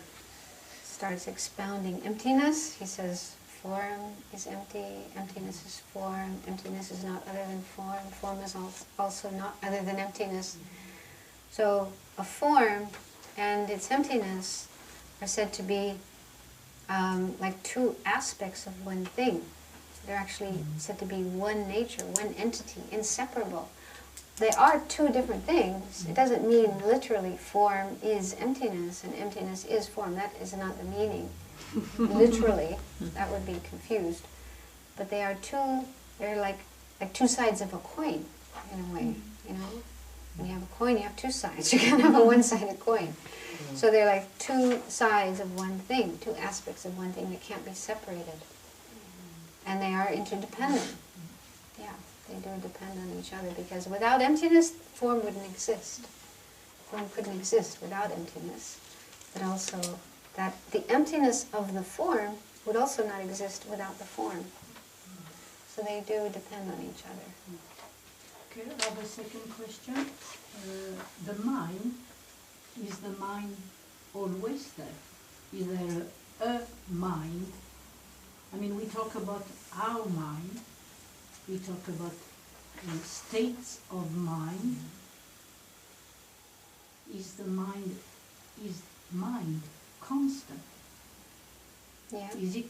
starts expounding emptiness, he says, form is empty, emptiness is form, emptiness is not other than form, form is also not other than emptiness. So a form and its emptiness are said to be like two aspects of one thing. They're actually said to be one nature, one entity, inseparable. They are two different things. It doesn't mean literally form is emptiness and emptiness is form. That is not the meaning. Literally, that would be confused. But they are two, they're like two sides of a coin, in a way, you know? When you have a coin, you have two sides. You can't have a one-sided coin. So they're like two sides of one thing, two aspects of one thing that can't be separated. And they are interdependent. Yeah, they do depend on each other, because without emptiness, form wouldn't exist. Form couldn't exist without emptiness. But also, that the emptiness of the form would also not exist without the form. So they do depend on each other. Okay, I have a second question. The mind, is the mind always there? Is there a mind? I mean, we talk about our mind, we talk about states of mind. Is mind constant? Yeah. Is it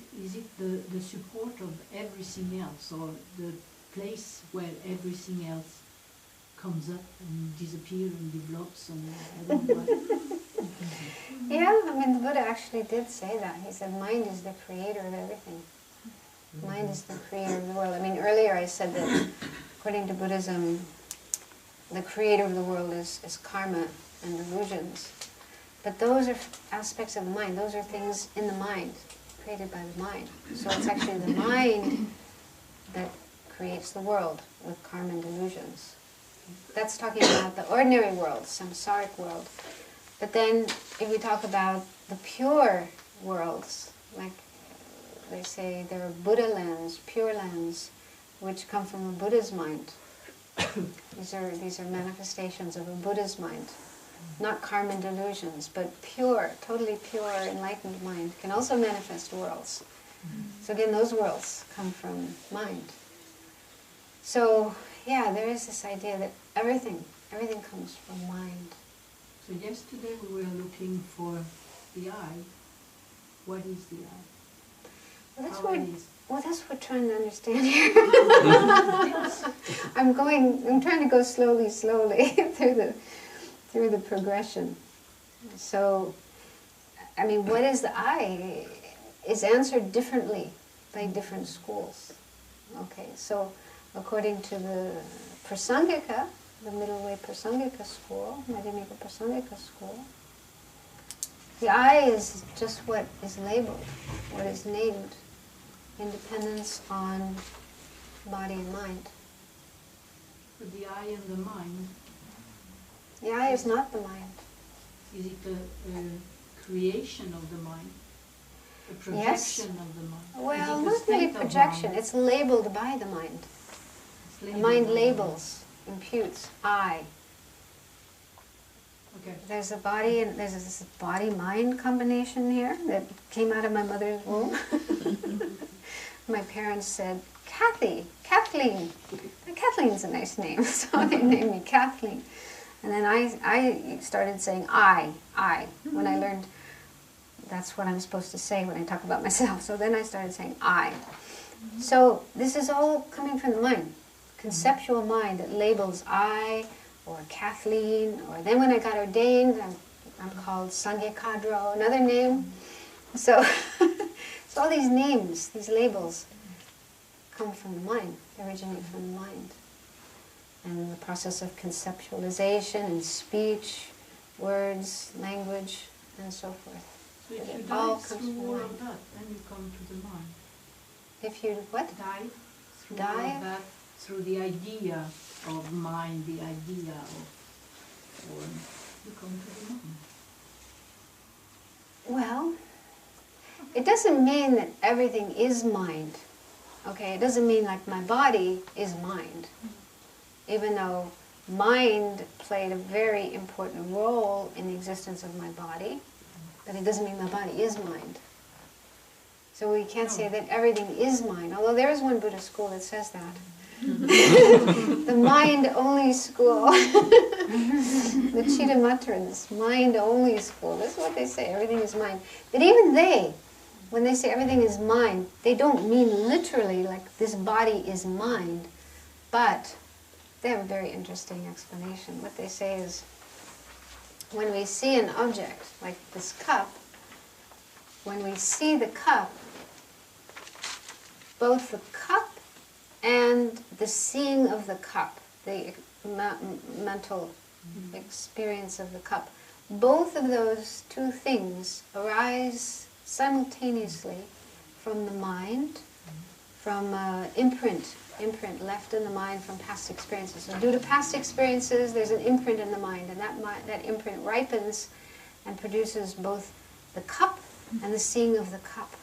the support of everything else, or the place where everything else comes up and disappears and develops, and I don't know what. Yeah, I mean, the Buddha actually did say that. He said, mind is the creator of everything. Mind is the creator of the world. I mean, earlier I said that according to Buddhism, the creator of the world is karma and delusions. But those are aspects of the mind. Those are things in the mind, created by the mind. So it's actually the mind that creates the world with karma and delusions. That's talking about the ordinary world, samsaric world. But then if we talk about the pure worlds, like they say there are Buddha lands, pure lands, which come from a Buddha's mind. These are manifestations of a Buddha's mind. Not karma and delusions, but pure, totally pure, enlightened mind can also manifest worlds. So again, those worlds come from mind. So, yeah, there is this idea that everything comes from mind. So yesterday we were looking for the eye. What is the eye? Well, that's How what, it is. well, that's what we're trying to understand here. I'm trying to go slowly through the progression. So, I mean, what is the eye is answered differently by different schools. Okay, so according to the Prasangika, the middle way Prasangika school, Madhyamika Prasangika school, the eye is just what is labeled, what is named, independence on body and mind. But the eye and the mind, The eye is not the mind. is it a creation of the mind? A projection Yes. of the mind? Well, Is it a not really state of projection, mind? it's labeled by the mind. It's The labeled mind by the labels, imputes, I. Okay. There's a body, and there's this body-mind combination here that came out of my mother's womb. My parents said, Kathy, Kathleen. Kathleen's a nice name, so they named me Kathleen. And then I started saying I, when I learned that's what I'm supposed to say when I talk about myself. So then I started saying I. So this is all coming from the mind, conceptual mind that labels I or Kathleen, or then when I got ordained, I'm called Sangye Khadro, another name. So, so all these names, these labels, come from the mind, they originate from the mind. And the process of conceptualization and speech, words, language, and so forth. So if you It all dive comes through from all mind. of that, then you come to the mind. If you, what? Dive through all Dive? of that, through the idea of mind, the idea of form, you come to the mind. Well, it doesn't mean that everything is mind. Okay, it doesn't mean like my body is mind. Even though mind played a very important role in the existence of my body, but it doesn't mean my body is mind. So we can't say that everything is mind, although there is one Buddhist school that says that. The mind-only school. The Chitamatrans, mind-only school. That's what they say, everything is mind. But even they, when they say everything is mind, they don't mean literally like this body is mind, but they have a very interesting explanation. What they say is, when we see an object, like this cup, when we see the cup, both the cup and the seeing of the cup, the mental experience of the cup, both of those two things arise simultaneously from the mind, from imprint left in the mind from past experiences. So due to past experiences, there's an imprint in the mind, and that imprint ripens and produces both the cup and the seeing of the cup.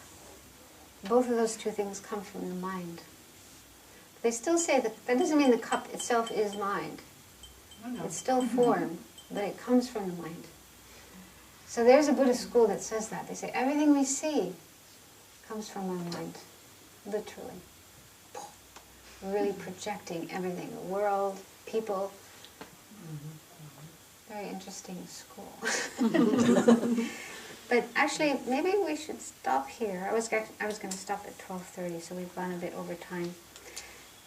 Both of those two things come from the mind. They still say that doesn't mean the cup itself is mind. It's still form, but it comes from the mind. So there's a Buddhist school that says that. They say everything we see comes from our mind, literally. We're really projecting everything, the world, people. Very interesting school. But actually, maybe we should stop here. I was going to stop at 12:30, so we've gone a bit over time.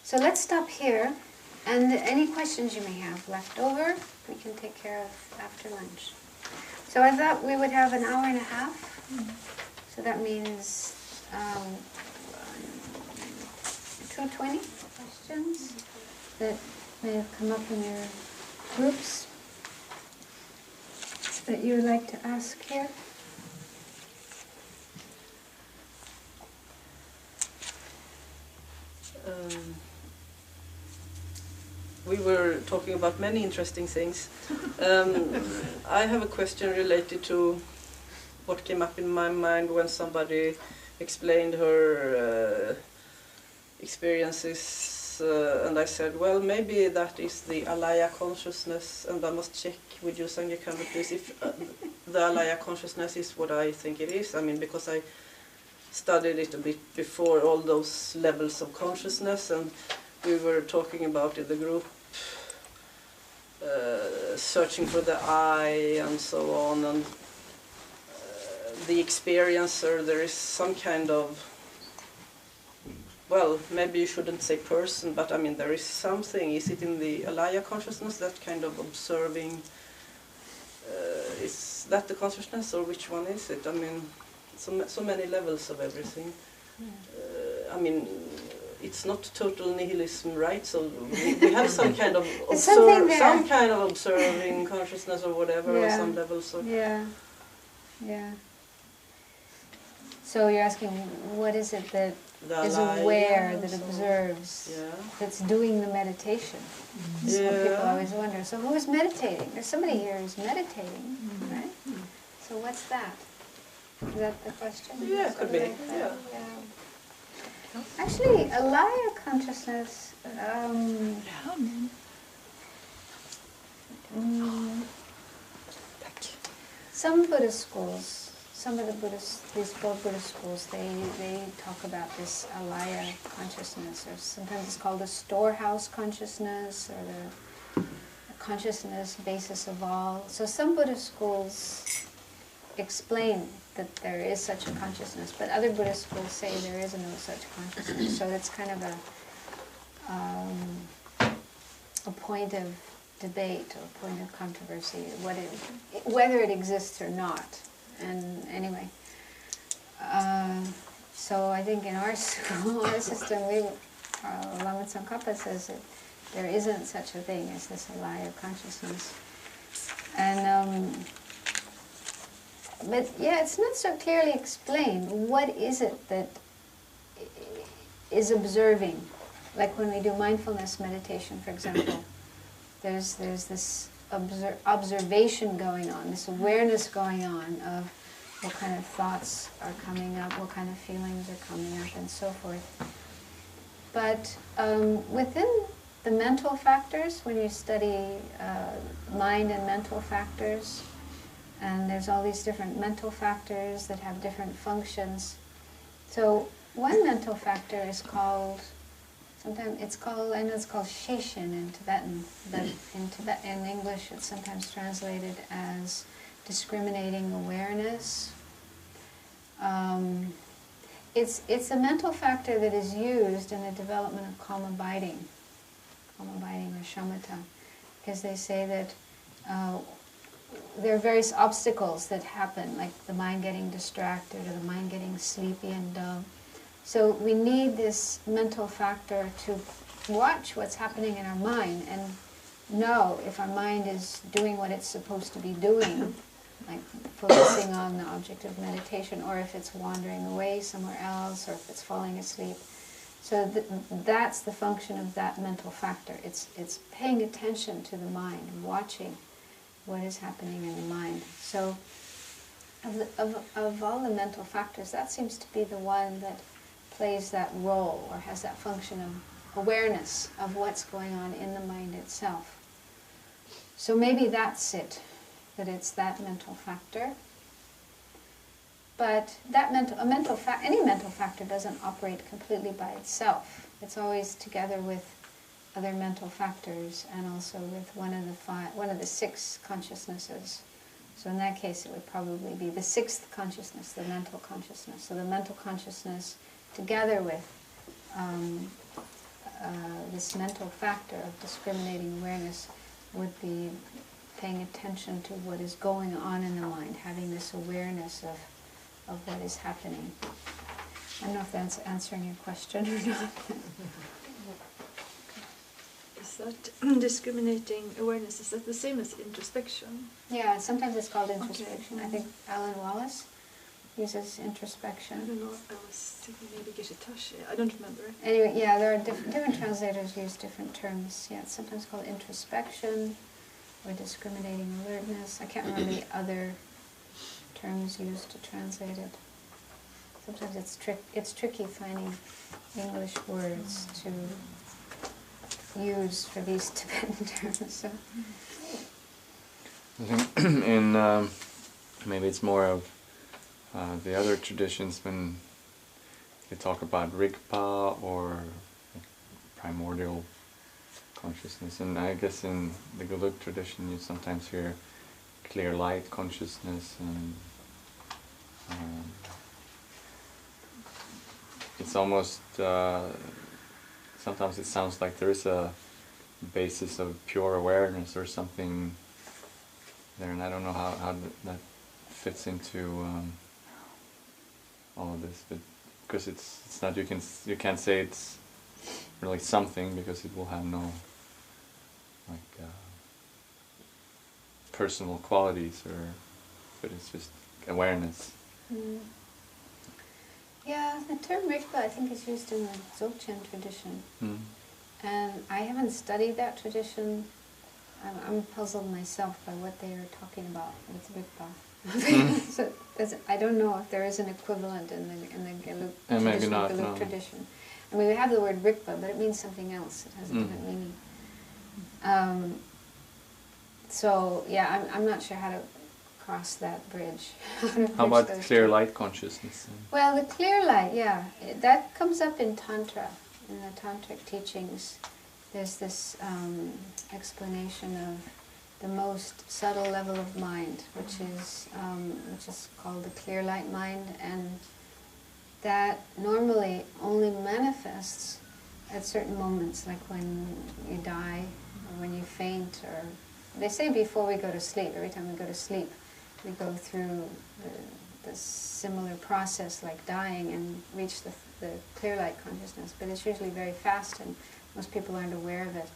So let's stop here, and any questions you may have left over, we can take care of after lunch. So I thought we would have an hour and a half. So that means 220 questions that may have come up in your groups that you would like to ask here. We were talking about many interesting things. I have a question related to what came up in my mind when somebody explained her experiences, and I said, well, maybe that is the alaya consciousness, and I must check with you, Sangye Khadro, please, if the alaya consciousness is what I think it is. I mean, because I studied it a bit before, all those levels of consciousness, and we were talking about in the group, searching for the I and so on, and the experiencer, there is some kind of, well, maybe you shouldn't say person, but I mean there is something. Is it in the alaya consciousness, that kind of observing? Is that the consciousness, or which one is it? I mean, so many levels of everything. I mean, it's not total nihilism, right? So we have some kind of observing consciousness or whatever, Yeah. on some level. So Yeah. So you're asking, what is it that the is alaya aware, and that so on. observes, Yeah. that's doing the meditation? That's what people always wonder. So who is meditating? There's somebody here who's meditating, right? So what's that? Is that the question? Yeah, could be. Something like that? Yeah. Actually, alaya consciousness, some Buddhist schools, some of the Buddhist, these 4 Buddhist schools, they talk about this alaya consciousness, or sometimes it's called the storehouse consciousness, or the consciousness basis of all. So some Buddhist schools explain that there is such a consciousness, but other Buddhist schools say there is no such consciousness. So it's kind of a point of debate or point of controversy, whether it exists or not. And anyway, so I think in our school, our system, Lama Tsong Khapa says that there isn't such a thing as this alaya consciousness. And but yeah, it's not so clearly explained. What is it that is observing? Like when we do mindfulness meditation, for example, there's this observation going on, this awareness going on of what kind of thoughts are coming up, what kind of feelings are coming up, and so forth. But within the mental factors, when you study mind and mental factors, and there's all these different mental factors that have different functions. So one mental factor is called, sometimes it's called, I know it's called Sheshin in Tibetan, but in English it's sometimes translated as discriminating awareness. It's a mental factor that is used in the development of calm abiding or shamatha, because they say that there are various obstacles that happen, like the mind getting distracted or the mind getting sleepy and dull. So we need this mental factor to watch what's happening in our mind and know if our mind is doing what it's supposed to be doing, like focusing on the object of meditation, or if it's wandering away somewhere else, or if it's falling asleep. So that's the function of that mental factor. It's paying attention to the mind, watching what is happening in the mind. So of all the mental factors, that seems to be the one that plays that role, or has that function of awareness of what's going on in the mind itself. So maybe that's it, that it's that mental factor. But that any mental factor doesn't operate completely by itself. It's always together with other mental factors, and also with one of the 6 consciousnesses. So in that case, it would probably be the 6th consciousness, the mental consciousness. So the mental consciousness, together with this mental factor of discriminating awareness, would be paying attention to what is going on in the mind, having this awareness of what is happening. I don't know if that's answering your question or not. Is that discriminating awareness, is that the same as introspection? Yeah, sometimes it's called introspection. Okay. I think Alan Wallace uses I introspection. don't know, I was thinking maybe Geshe Ngawang. I don't remember. Anyway, yeah, there are different translators use different terms. Yeah, it's sometimes called introspection or discriminating alertness. I can't remember the other terms used to translate it. Sometimes it's tricky finding English words to use for these Tibetan terms. So. I think in maybe it's more of the other traditions when they talk about Rigpa or primordial consciousness, and I guess in the Gelug tradition you sometimes hear clear light consciousness, and it's almost sometimes it sounds like there is a basis of pure awareness or something there, and I don't know how that fits into all of this, but because it's not, you can't say it's really something, because it will have no like personal qualities, but it's just awareness. Mm. Yeah, the term Rigpa I think is used in the Dzogchen tradition. Mm. And I haven't studied that tradition. I'm puzzled myself by what they are talking about with Rigpa. So I don't know if there is an equivalent in the Gelug tradition. I mean, we have the word Rigpa, but it means something else. It has a different meaning. So yeah, I'm not sure how to cross that bridge. How about clear light consciousness? Well, the clear light, yeah, that comes up in Tantra, in the Tantric teachings. There's this explanation of the most subtle level of mind, which is called the clear light mind, and that normally only manifests at certain moments, like when you die, or when you faint, or they say before we go to sleep. Every time we go to sleep, we go through the similar process like dying and reach the clear light consciousness, but it's usually very fast and most people aren't aware of it.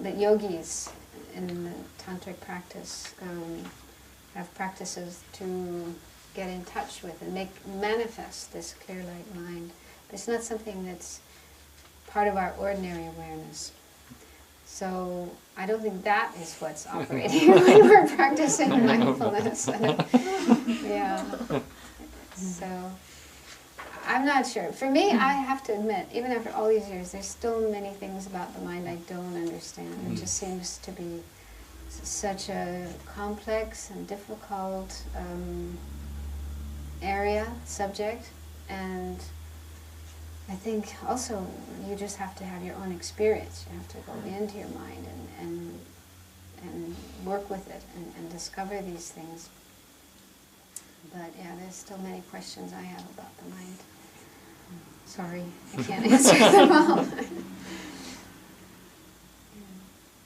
But yogis in the tantric practice have practices to get in touch with and manifest this clear light mind. But it's not something that's part of our ordinary awareness. So I don't think that is what's operating when we're practicing mindfulness. Yeah. So I'm not sure. For me, I have to admit, even after all these years, there's still many things about the mind I don't understand. It just seems to be such a complex and difficult subject, and I think also you just have to have your own experience. You have to go into your mind and work with it and discover these things. But yeah, there's still many questions I have about the mind. Sorry, I can't answer them all.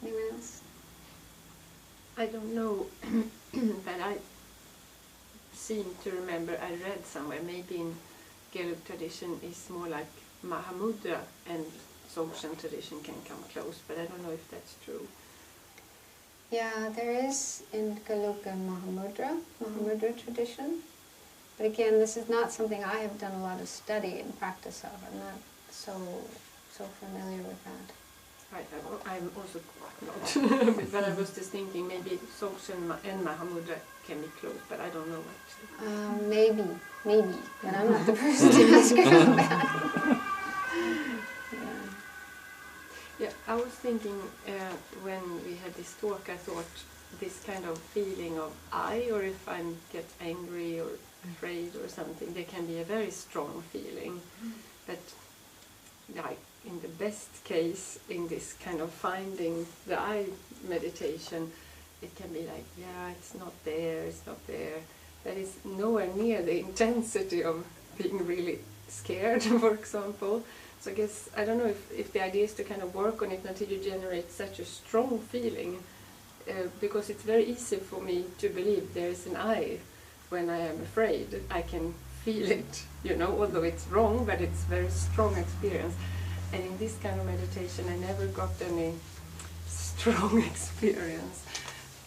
Anyone else? I don't know, but I seem to remember I read somewhere, maybe in Gelug tradition is more like Mahamudra, and Dzogchen tradition can come close, but I don't know if that's true. Yeah, there is in Gelug and Mahamudra tradition. But again, this is not something I have done a lot of study and practice of. I'm not so familiar with that. Right, I'm also not. But I was just thinking maybe Dzogchen and Mahamudra can be close, but I don't know actually. Maybe, but I'm not the person to ask about that. Yeah, I was thinking when we had this talk, I thought this kind of feeling of I, or if I get angry or afraid or something, there can be a very strong feeling. But like in the best case, in this kind of finding the I meditation, it can be like, yeah, it's not there. That is nowhere near the intensity of being really scared, for example. So I guess, I don't know if the idea is to kind of work on it until you generate such a strong feeling, because it's very easy for me to believe there is an I when I am afraid. I can feel it, although it's wrong, but it's very strong experience. And in this kind of meditation, I never got any strong experience.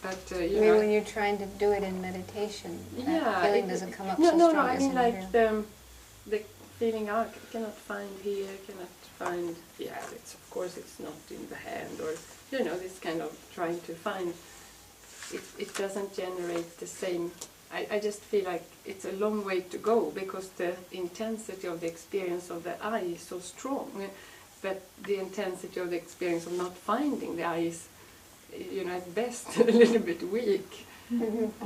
But you mean when you're trying to do it in meditation, that feeling doesn't come up so strong? No, I mean like the feeling I cannot find here, it's of course it's not in the hand, or this kind of trying to find. It doesn't generate the same. I just feel like it's a long way to go, because the intensity of the experience of the I is so strong, but the intensity of the experience of not finding the I is, at best a little bit weak.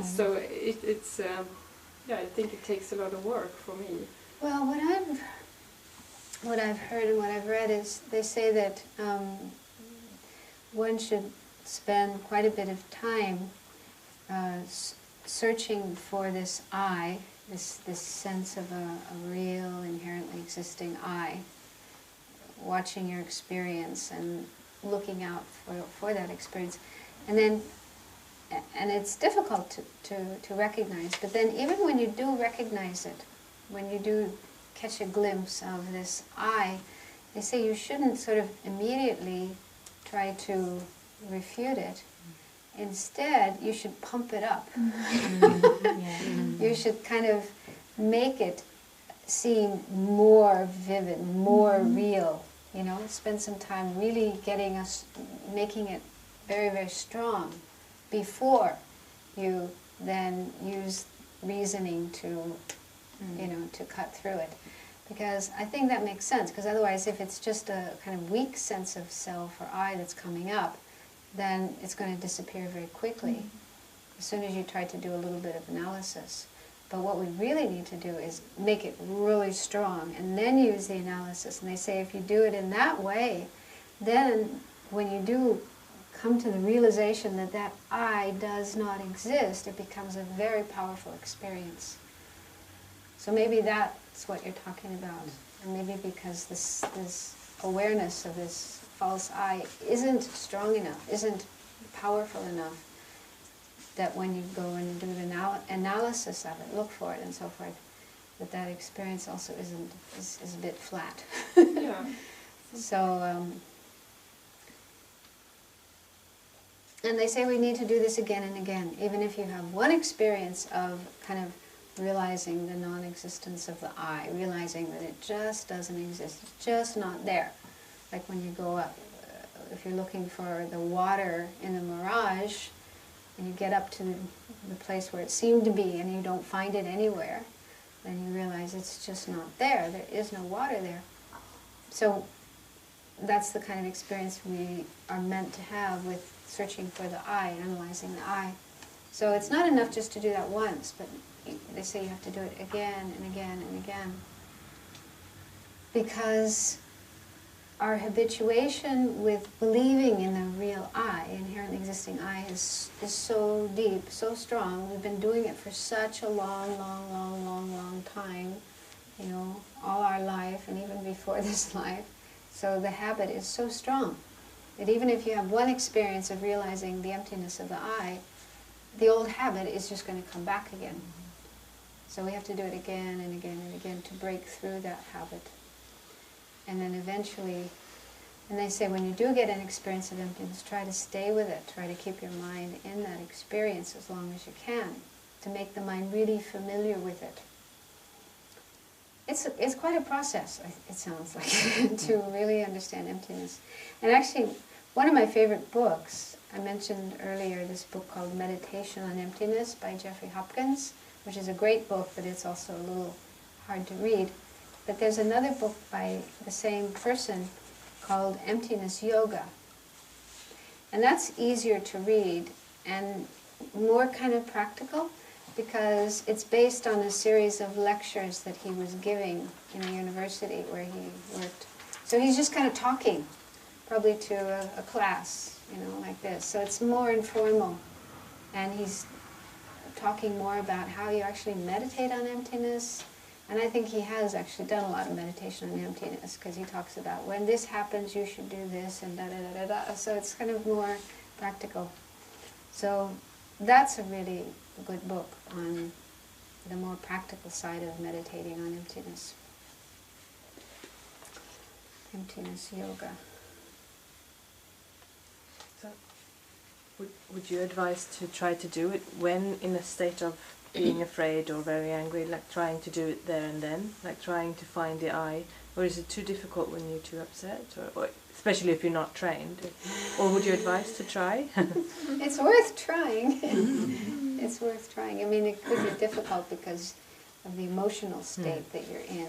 So it's I think it takes a lot of work for me. Well, what I've heard and what I've read is they say that one should spend quite a bit of time searching for this I, this sense of a real, inherently existing I, watching your experience and looking out for that experience. And it's difficult to recognize, but then even when you do recognize it, when you do catch a glimpse of this I, they say you shouldn't sort of immediately try to refute it. Instead, you should pump it up. You should kind of make it seem more vivid, more real, spend some time really making it very, very strong before you then use reasoning to cut through it. Because I think that makes sense, because otherwise if it's just a kind of weak sense of self or I that's coming up, then it's going to disappear very quickly. as soon as you try to do a little bit of analysis. But what we really need to do is make it really strong and then use the analysis. And they say if you do it in that way, then when you do come to the realization that that I does not exist, it becomes a very powerful experience. So maybe that's what you're talking about. And maybe because this awareness of this false I isn't strong enough, isn't powerful enough, that when you go and do the analysis of it, look for it and so forth, that experience also is a bit flat. Yeah. So, and they say we need to do this again and again, even if you have one experience of kind of realizing the non-existence of the I, realizing that it just doesn't exist, it's just not there. Like when you go up, if you're looking for the water in the mirage, and you get up to the place where it seemed to be and you don't find it anywhere, then you realize it's just not there. There is no water there. So that's the kind of experience we are meant to have with searching for the I, analyzing the I. So it's not enough just to do that once, but they say you have to do it again and again and again. Because our habituation with believing in the real I, inherently existing I, is so deep, so strong. We've been doing it for such a long time, you know, all our life and even before this life. So the habit is so strong that even if you have one experience of realizing the emptiness of the I, the old habit is just going to come back again. So we have to do it again and again and again to break through that habit. And then eventually, and they say when you do get an experience of emptiness, try to stay with it, try to keep your mind in that experience as long as you can, to make the mind really familiar with it. It's quite a process, it sounds like, to really understand emptiness. And actually, one of my favorite books, I mentioned earlier this book called Meditation on Emptiness by Jeffrey Hopkins, which is a great book, but it's also a little hard to read. But there's another book by the same person called Emptiness Yoga. And that's easier to read and more kind of practical because it's based on a series of lectures that he was giving in a university where he worked. So he's just kind of talking, probably to a class, you know, like this. So it's more informal. And he's talking more about how you actually meditate on emptiness. And I think he has actually done a lot of meditation on emptiness because he talks about when this happens, you should do this and da-da-da-da-da. So it's kind of more practical. So that's a really good book on the more practical side of meditating on emptiness. Emptiness yoga. So, would you advise to try to do it when in a state of being afraid or very angry, like trying to do it there and then, like trying to find the I, or is it too difficult when you're too upset, or especially if you're not trained? Or would you advise to try? It's worth trying. It's worth trying. I mean, it could be difficult because of the emotional state that you're in.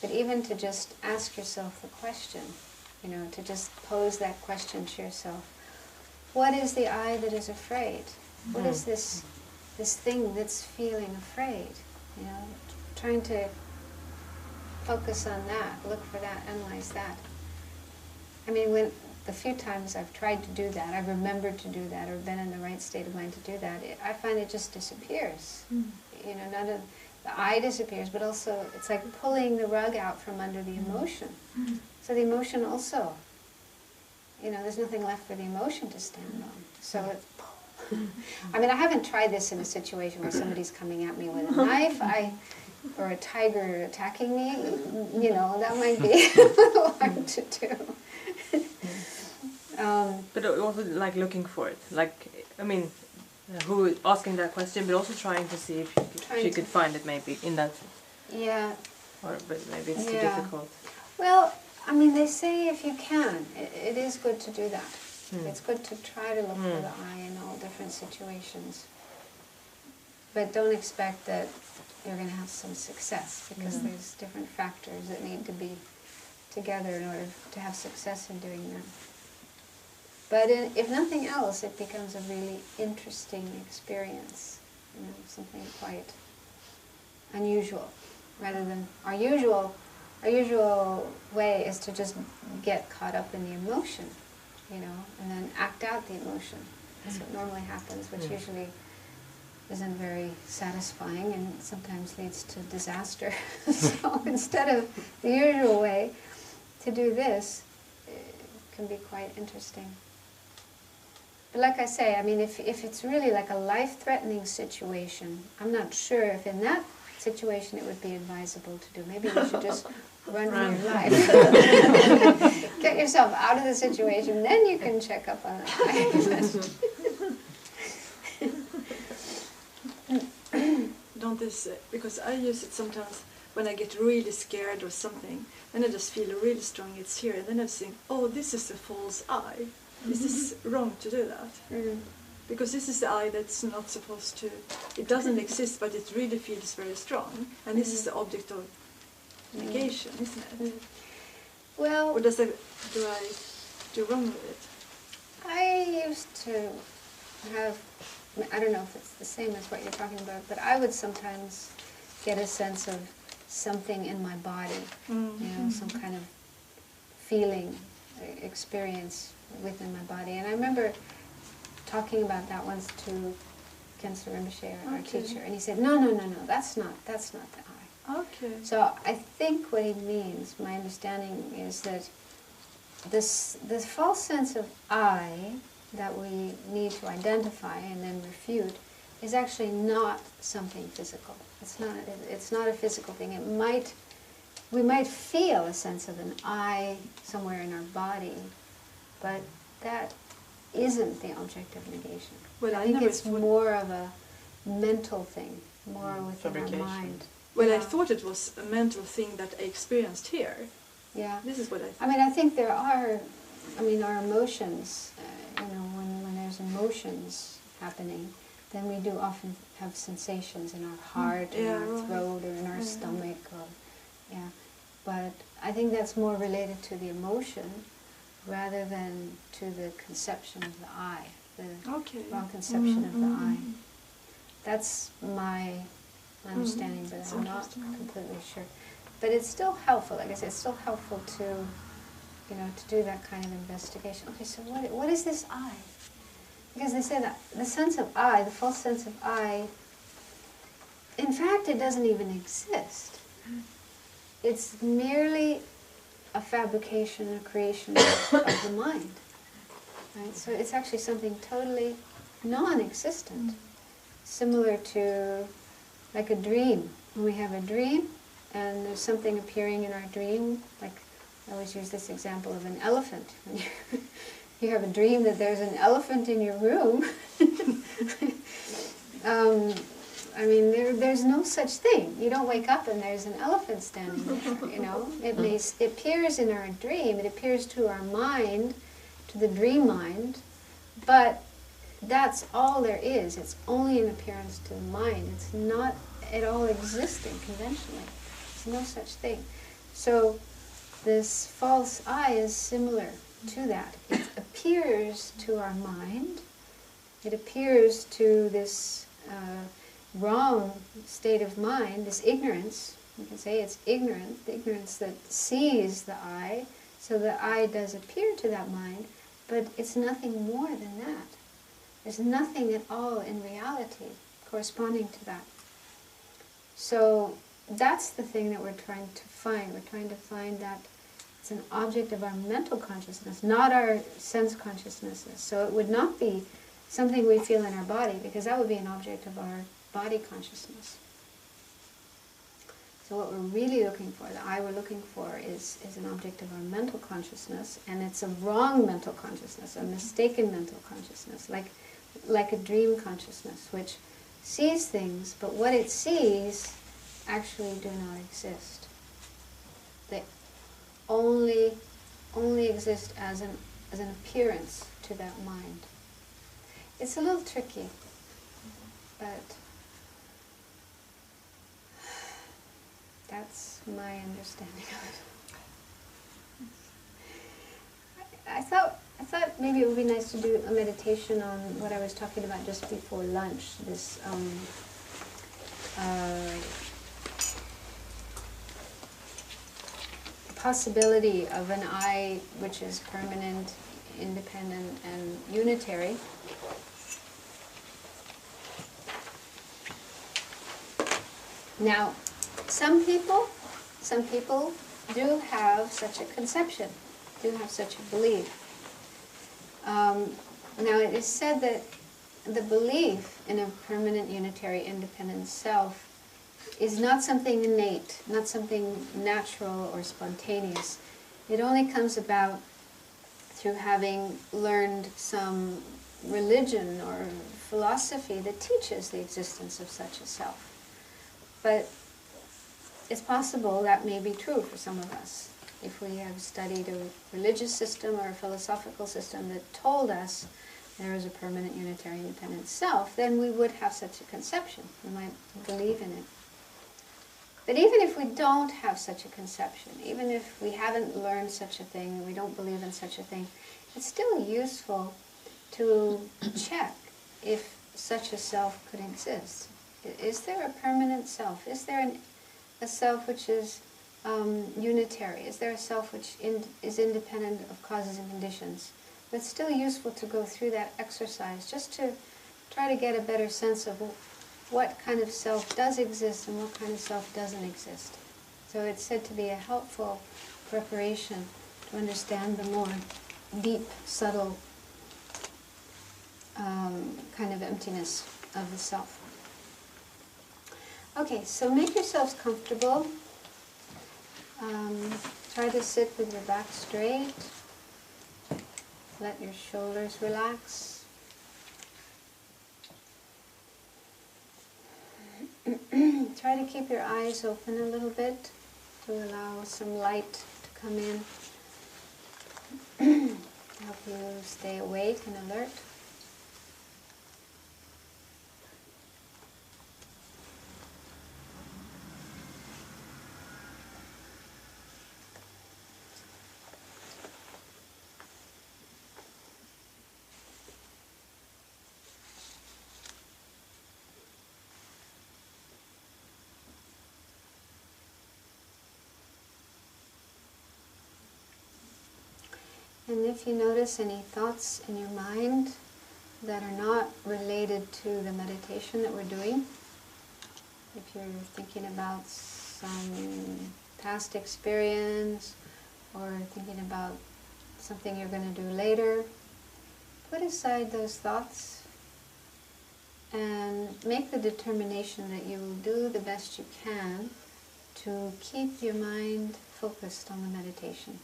But even to just ask yourself the question, you know, to just pose that question to yourself. What is the I that is afraid? What is this thing that's feeling afraid? You know, trying to focus on that, look for that, analyze that. I mean, when the few times I've tried to do that, I've remembered to do that, or been in the right state of mind to do that, I find it just disappears. You know, none of the I disappears, but also it's like pulling the rug out from under the emotion. So the emotion also, you know, there's nothing left for the emotion to stand on. So it's, I mean, I haven't tried this in a situation where somebody's coming at me with a knife, or a tiger attacking me. You know, that might be a little hard to do. But also like looking for it, like, I mean, who asking that question, but also trying to see if she could find it maybe in that. Yeah. Or but maybe it's too difficult. Well, I mean, they say if you can, it is good to do that. It's good to try to look for the I in all different situations. But don't expect that you're going to have some success, because there's different factors that need to be together in order to have success in doing that. But if nothing else, it becomes a really interesting experience, something quite unusual, rather than our usual way is to just get caught up in the emotion, and then act out the emotion. That's what normally happens, which usually isn't very satisfying and sometimes leads to disaster. So instead of the usual way to do this, it can be quite interesting. But like I say, I mean, if it's really like a life-threatening situation, I'm not sure if in that situation it would be advisable to do. Maybe you should just run for your life. Get yourself out of the situation, then you can check up on the Don't this, because I use it sometimes when I get really scared or something, then I just feel really strong it's here, and then I think, oh, this is a false I. Is this wrong to do that? Because this is the I that's not supposed to, it doesn't exist, but it really feels very strong, and this is the object of negation, isn't it? Well, or do I do wrong with it? I used to have, I don't know if it's the same as what you're talking about, but I would sometimes get a sense of something in my body, some kind of feeling, experience within my body. And I remember talking about that once to Khensur Rinpoche, our teacher, and he said, no, that's not the I. Okay. So I think what he means, my understanding is that this false sense of I that we need to identify and then refute is actually not something physical. It's not a physical thing. We might feel a sense of an I somewhere in our body, but that isn't the object of negation. Well, I think it's more of a mental thing, more within our mind. Well, I thought it was a mental thing that I experienced here. Yeah. This is what I thought. I mean, I think there are, our emotions, when there's emotions happening, then we do often have sensations in our heart, in our throat, or in our stomach, But I think that's more related to the emotion rather than to the conception of the I, the wrong conception of the I. That's my understanding, but I'm not completely sure. But it's still helpful, like I said, it's still helpful to, to do that kind of investigation. Okay, so what is this I? Because they say that the sense of I, the false sense of I, in fact, it doesn't even exist. It's merely a fabrication, a creation of the mind. Right? So it's actually something totally non-existent, similar to like a dream. When we have a dream and there's something appearing in our dream, like I always use this example of an elephant. When you have a dream that there's an elephant in your room, there's no such thing. You don't wake up and there's an elephant standing there, It appears in our dream, it appears to our mind, to the dream mind, but that's all there is. It's only an appearance to the mind. It's not at all existing conventionally. There's no such thing. So this false I is similar to that. It appears to our mind. It appears to this wrong state of mind, this ignorance. You can say it's ignorant, the ignorance that sees the I. So the I does appear to that mind, but it's nothing more than that. There's nothing at all in reality corresponding to that. So that's the thing that we're trying to find. We're trying to find that it's an object of our mental consciousness, not our sense consciousnesses. So it would not be something we feel in our body, because that would be an object of our body consciousness. So what we're really looking for, the I we're looking for, is an object of our mental consciousness, and it's a wrong mental consciousness, a mistaken mental consciousness, like a dream consciousness, which sees things, but what it sees actually do not exist. They only exist as an appearance to that mind. It's a little tricky, but that's my understanding of it. I thought maybe it would be nice to do a meditation on what I was talking about just before lunch, this possibility of an I which is permanent, independent, and unitary. Now, some people do have such a conception, do have such a belief. Now it is said that the belief in a permanent, unitary, independent self is not something innate, not something natural or spontaneous. It only comes about through having learned some religion or philosophy that teaches the existence of such a self. But it's possible that may be true for some of us. If we have studied a religious system or a philosophical system that told us there is a permanent, unitary, independent self, then we would have such a conception. We might believe in it. But even if we don't have such a conception, even if we haven't learned such a thing, and we don't believe in such a thing, it's still useful to check if such a self could exist. Is there a permanent self? Is there a self which is unitary? Is there a self which is independent of causes and conditions? But it's still useful to go through that exercise just to try to get a better sense of what kind of self does exist and what kind of self doesn't exist. So it's said to be a helpful preparation to understand the more deep, subtle kind of emptiness of the self. Okay, so make yourselves comfortable. Try to sit with your back straight. Let your shoulders relax. Try to keep your eyes open a little bit to allow some light to come in. Help you stay awake and alert. And if you notice any thoughts in your mind that are not related to the meditation that we're doing, if you're thinking about some past experience or thinking about something you're going to do later, put aside those thoughts and make the determination that you will do the best you can to keep your mind focused on the meditation.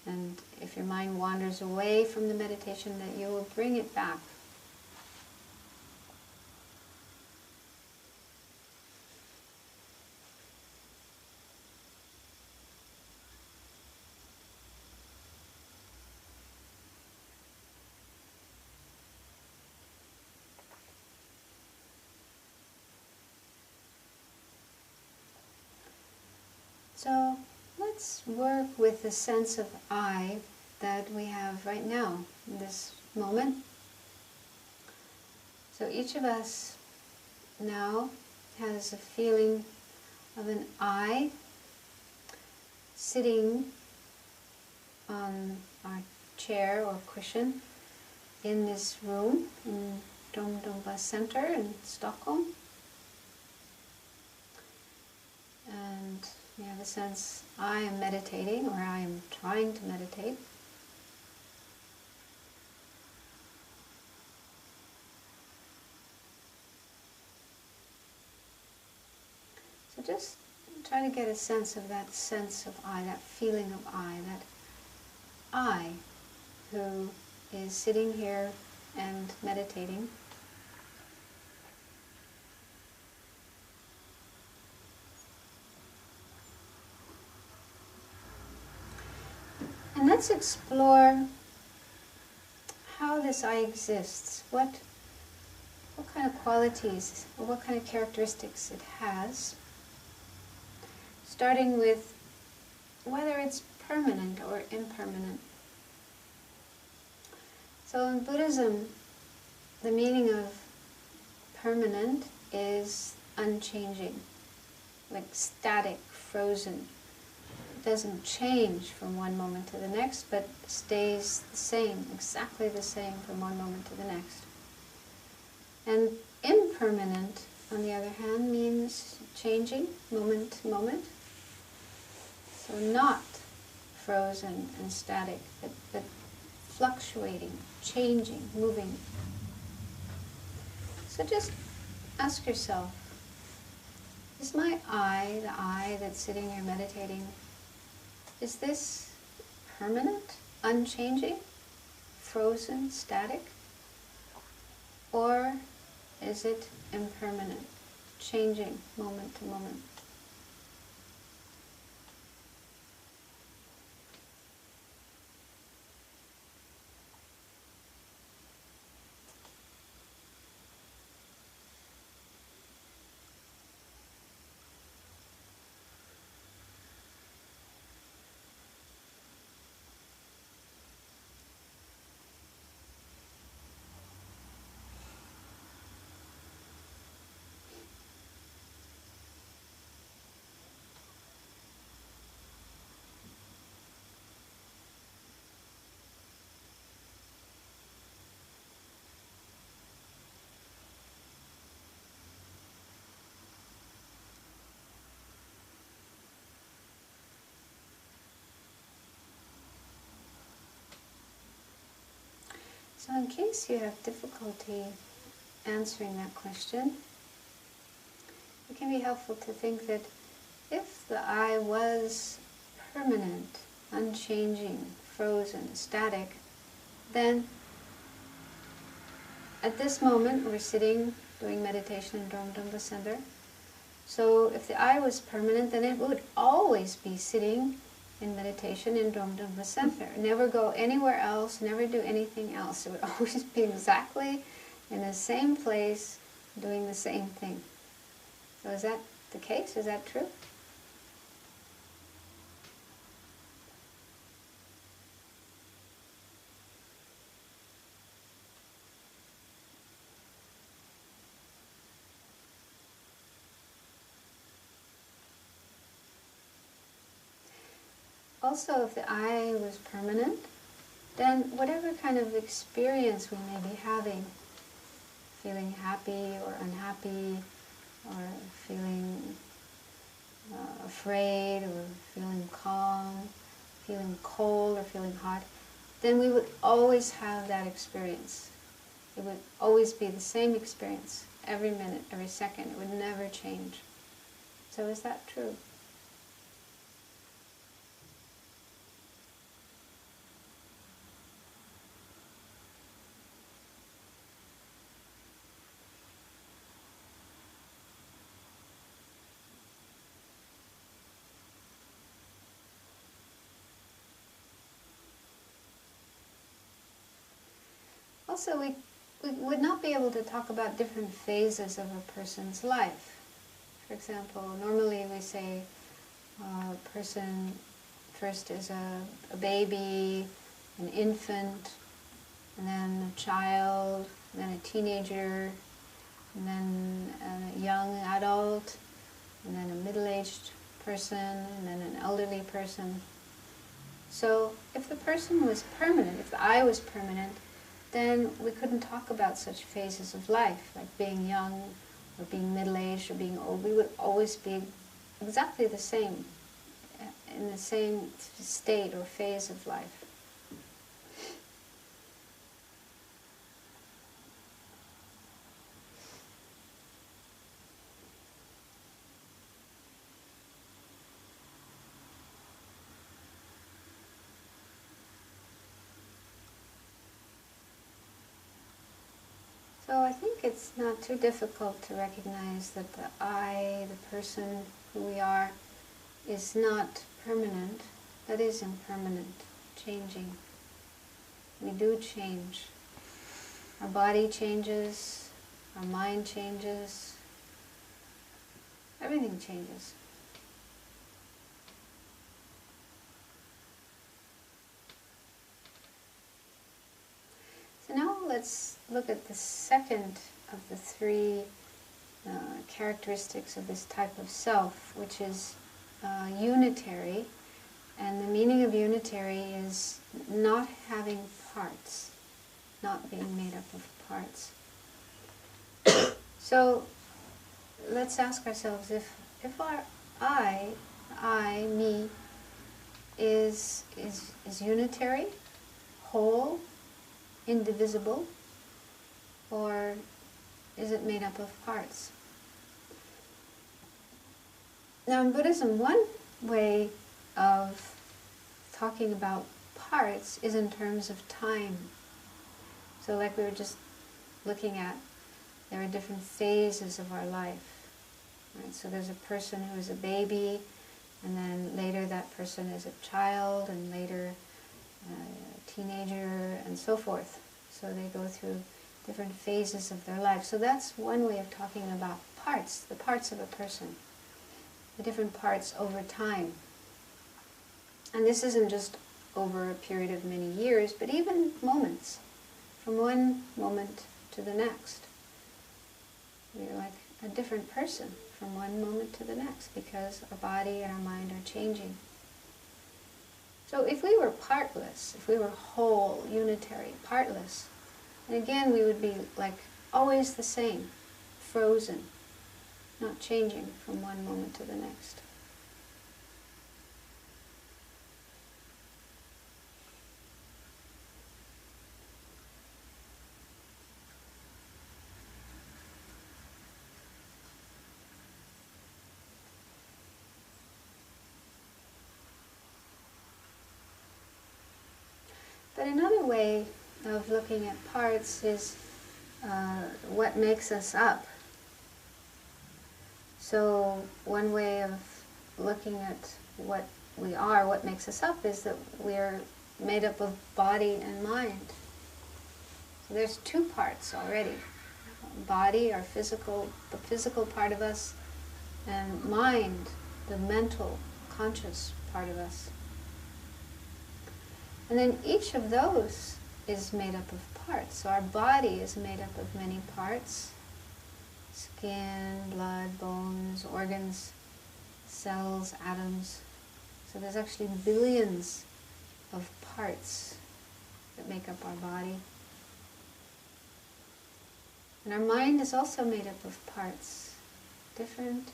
And if your mind wanders away from the meditation, that you will bring it back. So let's work with the sense of I that we have right now, in this moment. So each of us now has a feeling of an I sitting on our chair or cushion in this room in Domdomba Center in Stockholm. And we have a sense, I am meditating, or I am trying to meditate. So just try to get a sense of that sense of I, that feeling of I, that I who is sitting here and meditating. And let's explore how this I exists, what kind of qualities or what kind of characteristics it has, starting with whether it's permanent or impermanent. So in Buddhism, the meaning of permanent is unchanging, like static, frozen. It doesn't change from one moment to the next, but stays the same, exactly the same from one moment to the next. And impermanent, on the other hand, means changing moment to moment. So not frozen and static, but fluctuating, changing, moving. So just ask yourself, is my eye, the eye that's sitting here meditating, is this permanent, unchanging, frozen, static? Or is it impermanent, changing moment to moment? So in case you have difficulty answering that question, it can be helpful to think that if the I was permanent, unchanging, frozen, static, then at this moment we're sitting doing meditation in Dromdumba Center. So if the I was permanent, then it would always be sitting in meditation in Dromdumba Center. Never go anywhere else, never do anything else. It would always be exactly in the same place, doing the same thing. So is that the case? Is that true? Also, if the I was permanent, then whatever kind of experience we may be having, feeling happy or unhappy, or feeling afraid, or feeling calm, feeling cold or feeling hot, then we would always have that experience. It would always be the same experience, every minute, every second. It would never change. So is that true? Also, we would not be able to talk about different phases of a person's life. For example, normally we say a person first is a baby, an infant, and then a child, and then a teenager, and then a young adult, and then a middle-aged person, and then an elderly person. So if the person was permanent, if the I was permanent, then we couldn't talk about such phases of life, like being young, or being middle-aged, or being old. We would always be exactly the same, in the same state or phase of life. So I think it's not too difficult to recognize that the I, the person who we are, is not permanent, that is impermanent, changing. We do change. Our body changes, our mind changes, everything changes. let's look at the second of the three characteristics of this type of self, which is unitary. And the meaning of unitary is not having parts, not being made up of parts. So let's ask ourselves, if our I, me, is unitary, whole, indivisible, or is it made up of parts? Now in Buddhism, one way of talking about parts is in terms of time. So like we were just looking at, there are different phases of our life. Right? So there's a person who is a baby, and then later that person is a child, and later a teenager, and so forth. So they go through different phases of their life. So that's one way of talking about parts, the parts of a person, the different parts over time. And this isn't just over a period of many years, but even moments, from one moment to the next. We're like a different person from one moment to the next because our body and our mind are changing. So if we were partless, if we were whole, unitary, partless, and again we would be like always the same, frozen, not changing from one moment to the next. But another way of looking at parts is what makes us up. So one way of looking at what we are, what makes us up, is that we're made up of body and mind. So there's two parts already. Body, our physical, the physical part of us, and mind, the mental, conscious part of us. And then each of those is made up of parts. So our body is made up of many parts. Skin, blood, bones, organs, cells, atoms. So there's actually billions of parts that make up our body. And our mind is also made up of parts. Different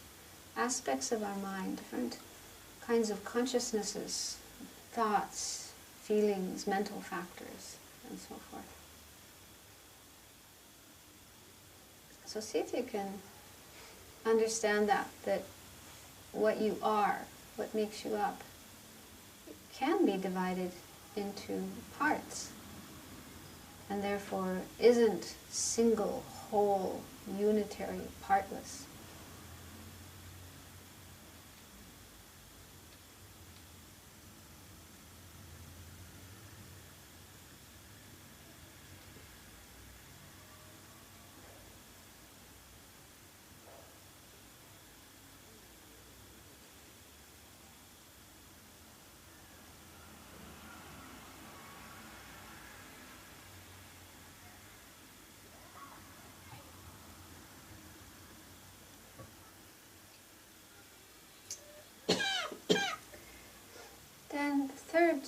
aspects of our mind, different kinds of consciousnesses, thoughts, feelings, mental factors, and so forth. So see if you can understand that what you are, what makes you up, can be divided into parts, and therefore isn't single, whole, unitary, partless. Then the third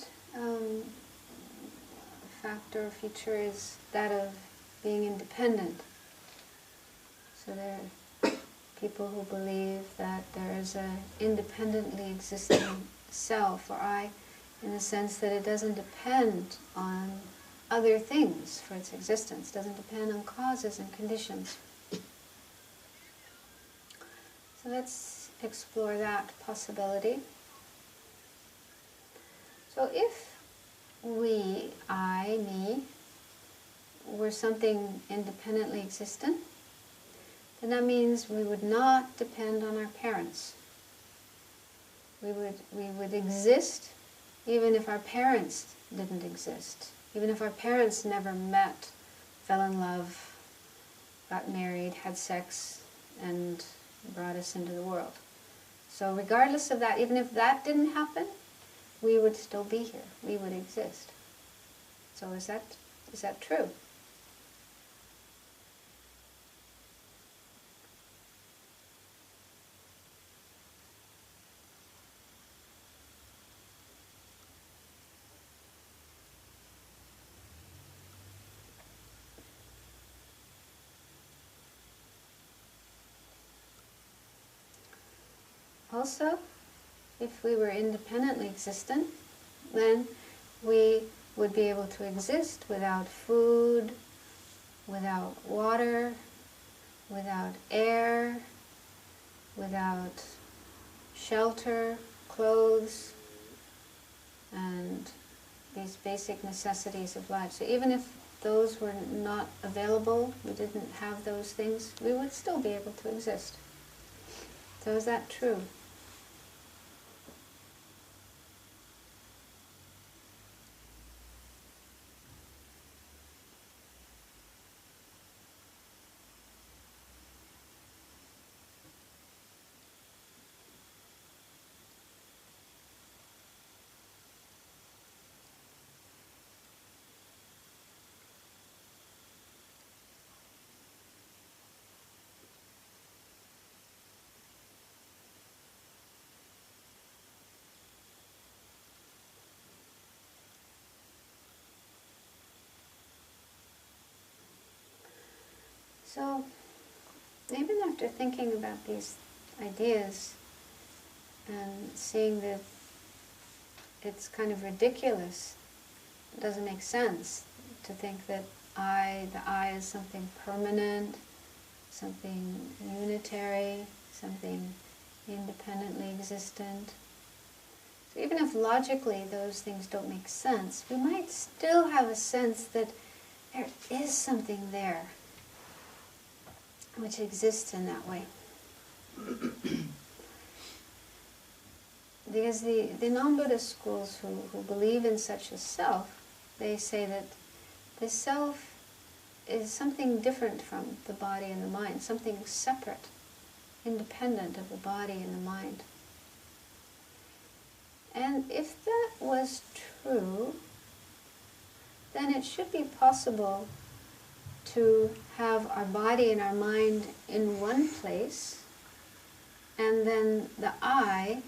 factor or feature is that of being independent. So there are people who believe that there is an independently existing self or I, in the sense that it doesn't depend on other things for its existence, doesn't depend on causes and conditions. So let's explore that possibility. So if we, I, me, were something independently existent, then that means we would not depend on our parents. We would exist even if our parents didn't exist, even if our parents never met, fell in love, got married, had sex, and brought us into the world. So regardless of that, even if that didn't happen, we would still be here. We would exist. So is that true? also, if we were independently existent, then we would be able to exist without food, without water, without air, without shelter, clothes, and these basic necessities of life. So even if those were not available, we didn't have those things, we would still be able to exist. So is that true? So, even after thinking about these ideas and seeing that it's kind of ridiculous, it doesn't make sense to think that the I is something permanent, something unitary, something independently existent. So even if logically those things don't make sense, we might still have a sense that there is something there which exists in that way. Because the non-Buddhist schools who believe in such a self, they say that the self is something different from the body and the mind, something separate, independent of the body and the mind. And if that was true, then it should be possible to have our body and our mind in one place, and then the I,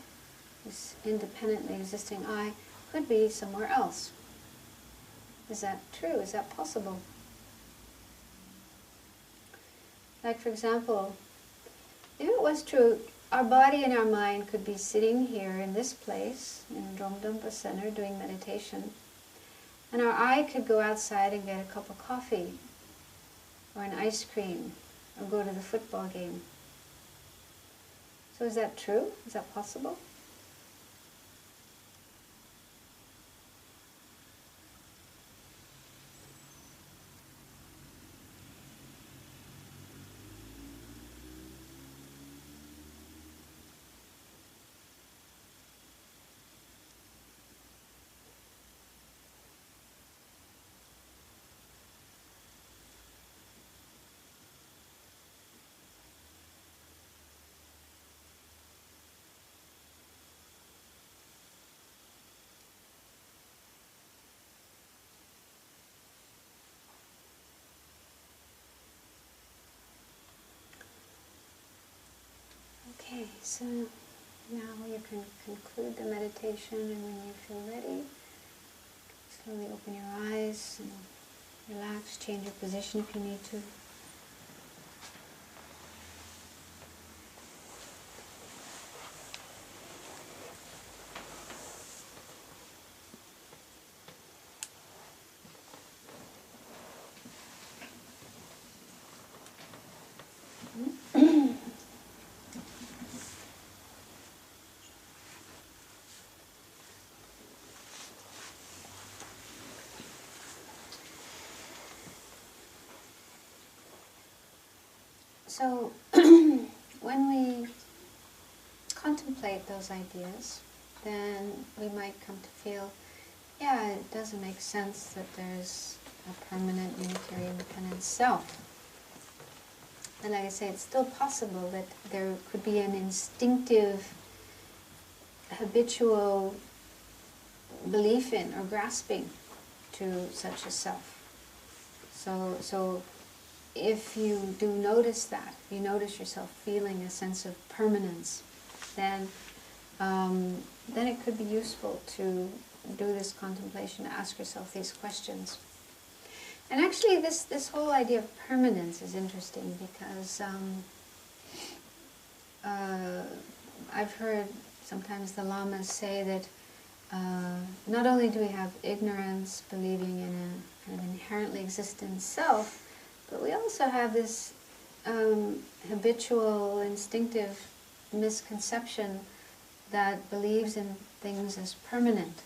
this independently existing I, could be somewhere else. Is that true? Is that possible? Like, for example, if it was true, our body and our mind could be sitting here in this place, in Dromdumpa Center, doing meditation, and our I could go outside and get a cup of coffee, or an ice cream, or go to the football game. So is that true? Is that possible? Okay, so now you can conclude the meditation, and when you feel ready, slowly open your eyes and relax, change your position if you need to. So, when we contemplate those ideas, then we might come to feel, yeah, it doesn't make sense that there's a permanent, unitary, independent self. And like I say, it's still possible that there could be an instinctive, habitual belief in or grasping to such a self. So if you do notice that, if you notice yourself feeling a sense of permanence, then it could be useful to do this contemplation, to ask yourself these questions. And actually this whole idea of permanence is interesting because I've heard sometimes the lamas say that not only do we have ignorance, believing in a kind of inherently existent self, but we also have this habitual, instinctive misconception that believes in things as permanent.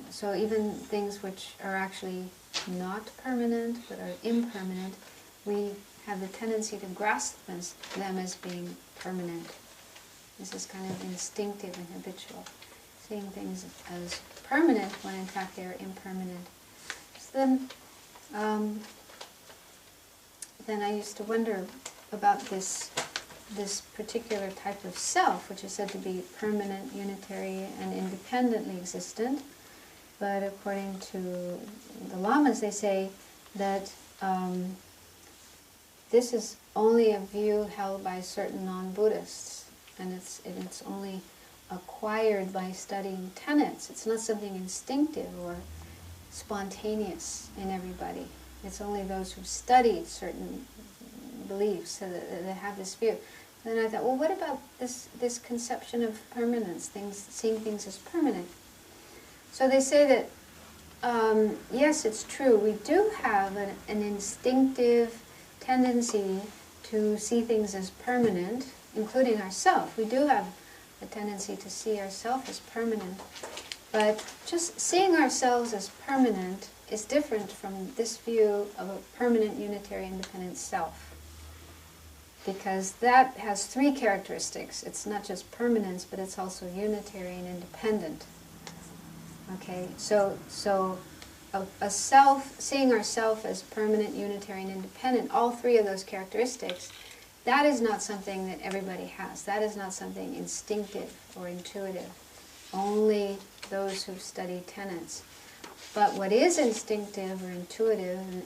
So even things which are actually not permanent, but are impermanent, we have the tendency to grasp them as being permanent. This is kind of instinctive and habitual, seeing things as permanent when in fact they are impermanent. So then I used to wonder about this particular type of self, which is said to be permanent, unitary, and independently existent. But according to the lamas, they say that this is only a view held by certain non-Buddhists, and it's only acquired by studying tenets. It's not something instinctive or spontaneous in everybody. It's only those who've studied certain beliefs so that they have this view. Then I thought, well, what about this conception of permanence, seeing things as permanent? So they say that, yes, it's true, we do have an instinctive tendency to see things as permanent, including ourselves. We do have a tendency to see ourselves as permanent. But just seeing ourselves as permanent is different from this view of a permanent, unitary, independent self. Because that has three characteristics. It's not just permanence, but it's also unitary and independent. Okay, so a self, seeing ourself as permanent, unitary, and independent, all three of those characteristics, that is not something that everybody has. That is not something instinctive or intuitive. Only those who've studied tenets. But what is instinctive or intuitive, and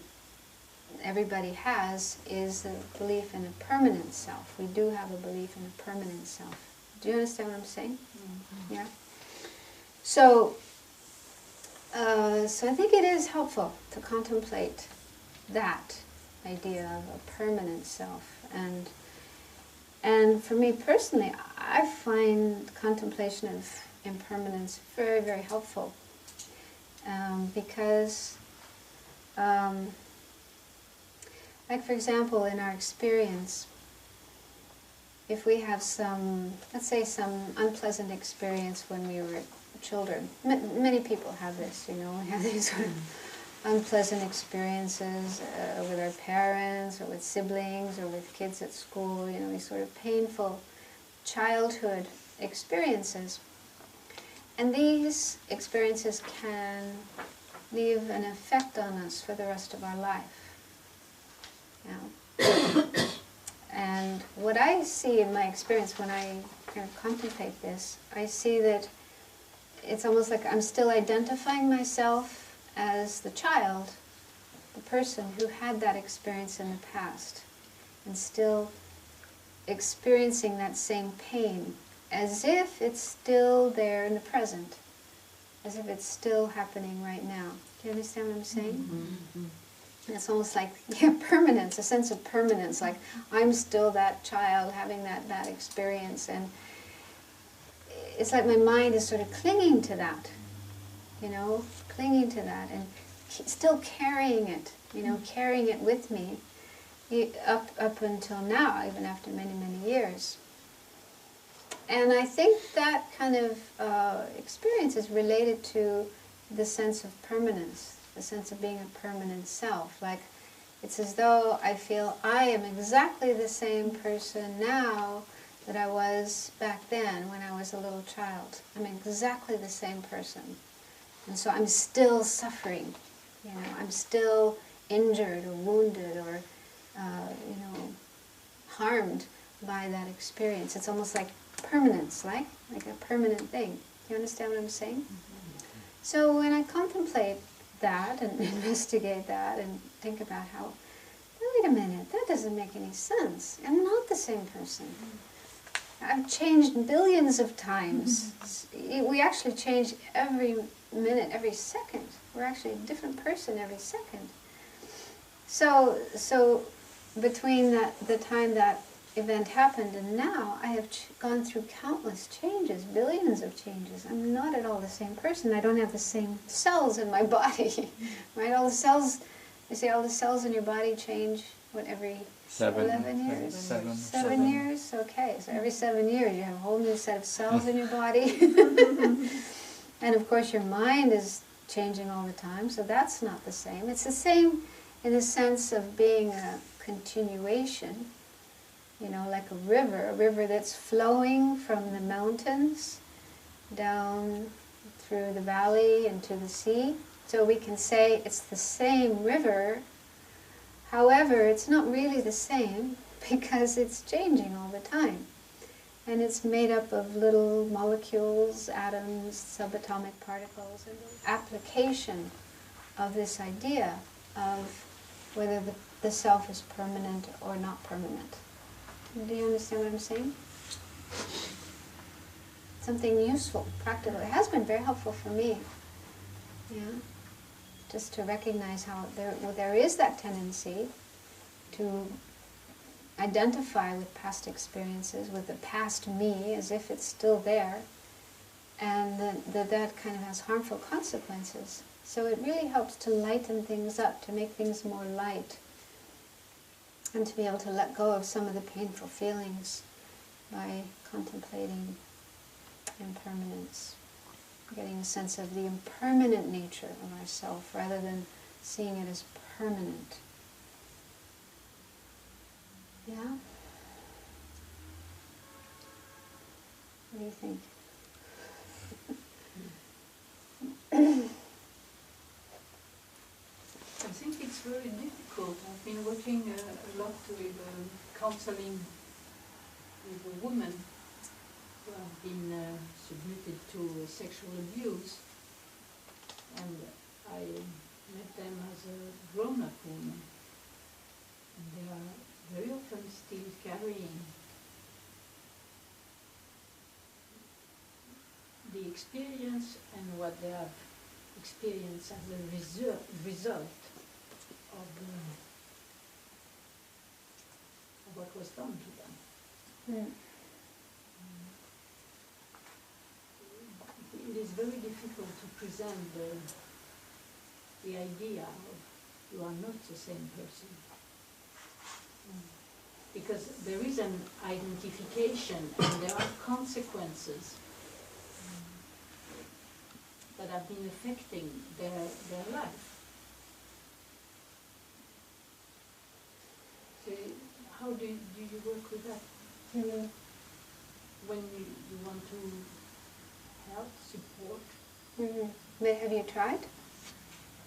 everybody has, is the belief in a permanent self. We do have a belief in a permanent self. Do you understand what I'm saying? Mm-hmm. Yeah? So I think it is helpful to contemplate that idea of a permanent self. And for me personally, I find contemplation of impermanence very, very helpful. Because, like for example, in our experience, if we have some, let's say some unpleasant experience when we were children, many people have this, you know, we have these sort of unpleasant experiences with our parents or with siblings or with kids at school, you know, these sort of painful childhood experiences. And these experiences can leave an effect on us for the rest of our life. Yeah. And what I see in my experience when I kind of contemplate this, I see that it's almost like I'm still identifying myself as the child, the person who had that experience in the past, and still experiencing that same pain, as if it's still there in the present, as if it's still happening right now. Do you understand what I'm saying? Mm-hmm. It's almost like, yeah, permanence, a sense of permanence, like I'm still that child having that bad experience, and it's like my mind is sort of clinging to that, you know, clinging to that, and still carrying it, you know, carrying it with me up until now, even after many, many years. And I think that kind of experience is related to the sense of permanence, the sense of being a permanent self. Like, it's as though I feel I am exactly the same person now that I was back then when I was a little child. I'm exactly the same person. And so I'm still suffering, you know, I'm still injured or wounded or, you know, harmed by that experience. It's almost like permanence, like a permanent thing. Do you understand what I'm saying? Mm-hmm. So when I contemplate that and investigate that and think about how, wait a minute, that doesn't make any sense. I'm not the same person. I've changed billions of times. We actually change every minute, every second. We're actually a different person every second. So between the time that event happened, and now I have gone through countless changes, billions of changes. I'm not at all the same person. I don't have the same cells in my body, right? All the cells, you see, all the cells in your body change, what, every 11 years? 7 years? Okay, so every 7 years you have a whole new set of cells in your body. And of course your mind is changing all the time, so that's not the same. It's the same in the sense of being a continuation, you know, like a river that's flowing from the mountains down through the valley into the sea. So we can say it's the same river, however, it's not really the same because it's changing all the time. And it's made up of little molecules, atoms, subatomic particles, and the application of this idea of whether the self is permanent or not permanent. Do you understand what I'm saying? Something useful, practical. It has been very helpful for me. Yeah, just to recognize how there is that tendency to identify with past experiences, with the past me, as if it's still there, and that kind of has harmful consequences. So it really helps to lighten things up, to make things more light, and to be able to let go of some of the painful feelings by contemplating impermanence, getting a sense of the impermanent nature of ourself rather than seeing it as permanent. Yeah? What do you think? I think it's very difficult. I've been working a lot with counseling with a woman who have been submitted to sexual abuse, and I met them as a grown-up woman, and they are very often still carrying the experience and what they have experienced as a result of what was done to them. It is very difficult to present the idea of you are not the same person. Because there is an identification and there are consequences that have been affecting their life. So how do you work with that? Mm-hmm. When you want to help, support? Mm-hmm. But have you tried?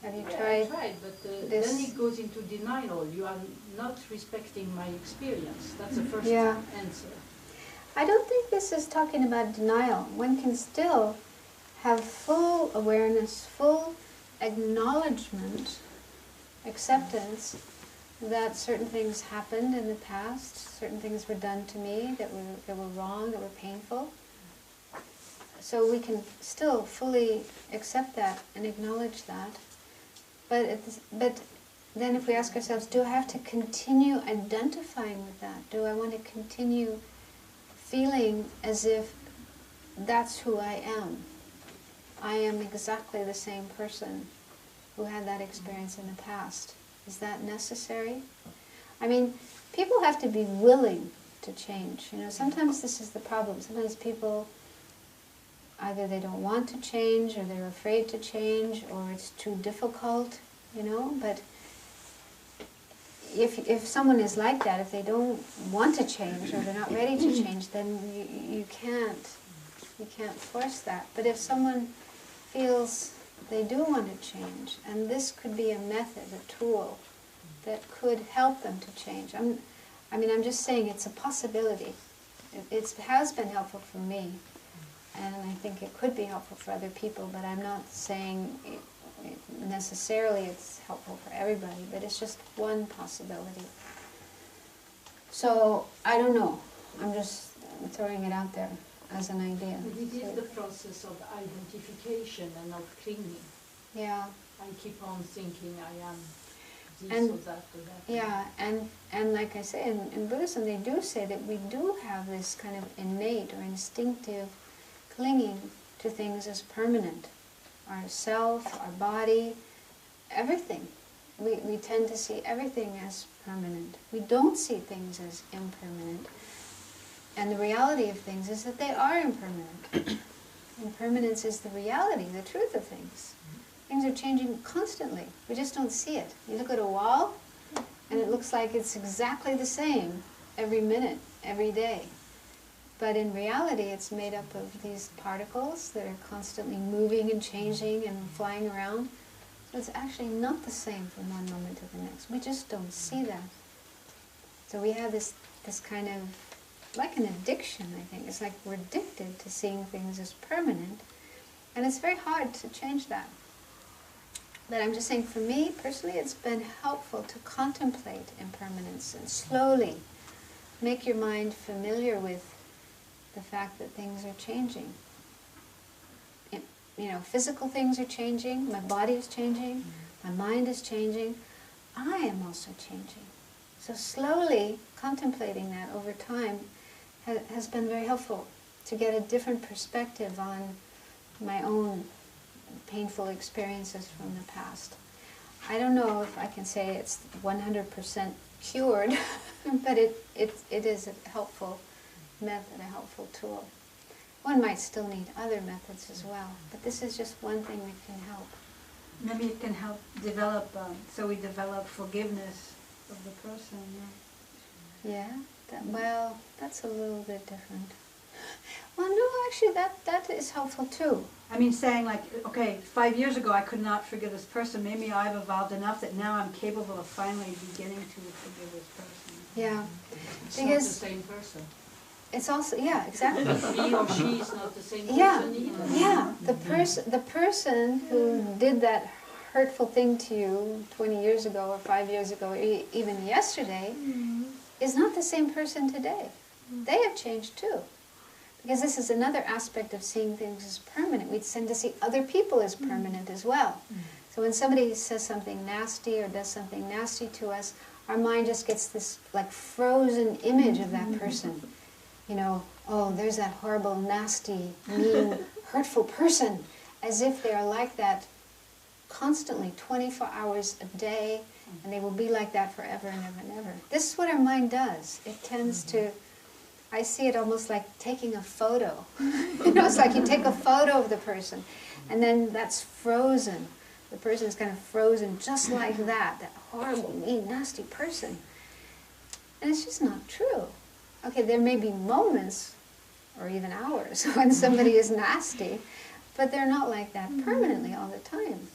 Have you Yeah, tried? I tried, but then it goes into denial. You are not respecting my experience. That's the first answer. I don't think this is talking about denial. One can still have full awareness, full acknowledgement, acceptance that certain things happened in the past, certain things were done to me that were wrong, that were painful. So we can still fully accept that and acknowledge that. But then if we ask ourselves, do I have to continue identifying with that? Do I want to continue feeling as if that's who I am? I am exactly the same person who had that experience in the past. Is that necessary? I mean, people have to be willing to change. You know, sometimes this is the problem. Sometimes people, either they don't want to change, or they're afraid to change, or it's too difficult, you know. But if someone is like that, if they don't want to change, or they're not ready to change, then you can't force that. But if someone feels they do want to change, and this could be a method, a tool, that could help them to change. I'm just saying it's a possibility. It has been helpful for me, and I think it could be helpful for other people, but I'm not saying necessarily it's helpful for everybody, but it's just one possibility. So, I don't know. I'm just throwing it out there as an idea. It is the process of identification and of clinging. Yeah. I keep on thinking I am this And- or that or that. Yeah, and like I say, in Buddhism they do say that we do have this kind of innate or instinctive clinging to things as permanent. Our self, our body, everything. We tend to see everything as permanent. We don't see things as impermanent. And the reality of things is that they are impermanent. Impermanence is the reality, the truth of things. Things are changing constantly. We just don't see it. You look at a wall, and it looks like it's exactly the same every minute, every day. But in reality, it's made up of these particles that are constantly moving and changing and flying around. So it's actually not the same from one moment to the next. We just don't see that. So we have this kind of, like an addiction, I think. It's like we're addicted to seeing things as permanent. And it's very hard to change that. But I'm just saying, for me, personally, it's been helpful to contemplate impermanence and slowly make your mind familiar with the fact that things are changing. You know, physical things are changing, my body is changing, my mind is changing, I am also changing. So slowly contemplating that over time has been very helpful to get a different perspective on my own painful experiences from the past. I don't know if I can say it's 100% cured, but it is a helpful method, a helpful tool. One might still need other methods as well, but this is just one thing that can help. Maybe it can help develop, so we develop forgiveness of the person. Yeah, well, that's a little bit different. Well, no, actually, that is helpful too. I mean, saying like, okay, 5 years ago I could not forgive this person. Maybe I've evolved enough that now I'm capable of finally beginning to forgive this person. Yeah, It's not the because same person. it's also, yeah, exactly. He or she is not the same Yeah, person either. yeah. The person who did that hurtful thing to you 20 years ago or 5 years ago or even yesterday is not the same person today. They have changed too. Because this is another aspect of seeing things as permanent. We tend to see other people as permanent as well. So when somebody says something nasty or does something nasty to us, our mind just gets this like frozen image of that person. You know, oh, there's that horrible, nasty, mean, hurtful person, as if they are like that constantly, 24 hours a day, and they will be like that forever and ever and ever. This is what our mind does. It tends to, I see it almost like taking a photo. You know, it's like you take a photo of the person, and then that's frozen. The person is kind of frozen just like that horrible, mean, nasty person. And it's just not true. Okay, there may be moments, or even hours, when somebody is nasty, but they're not like that permanently all the time.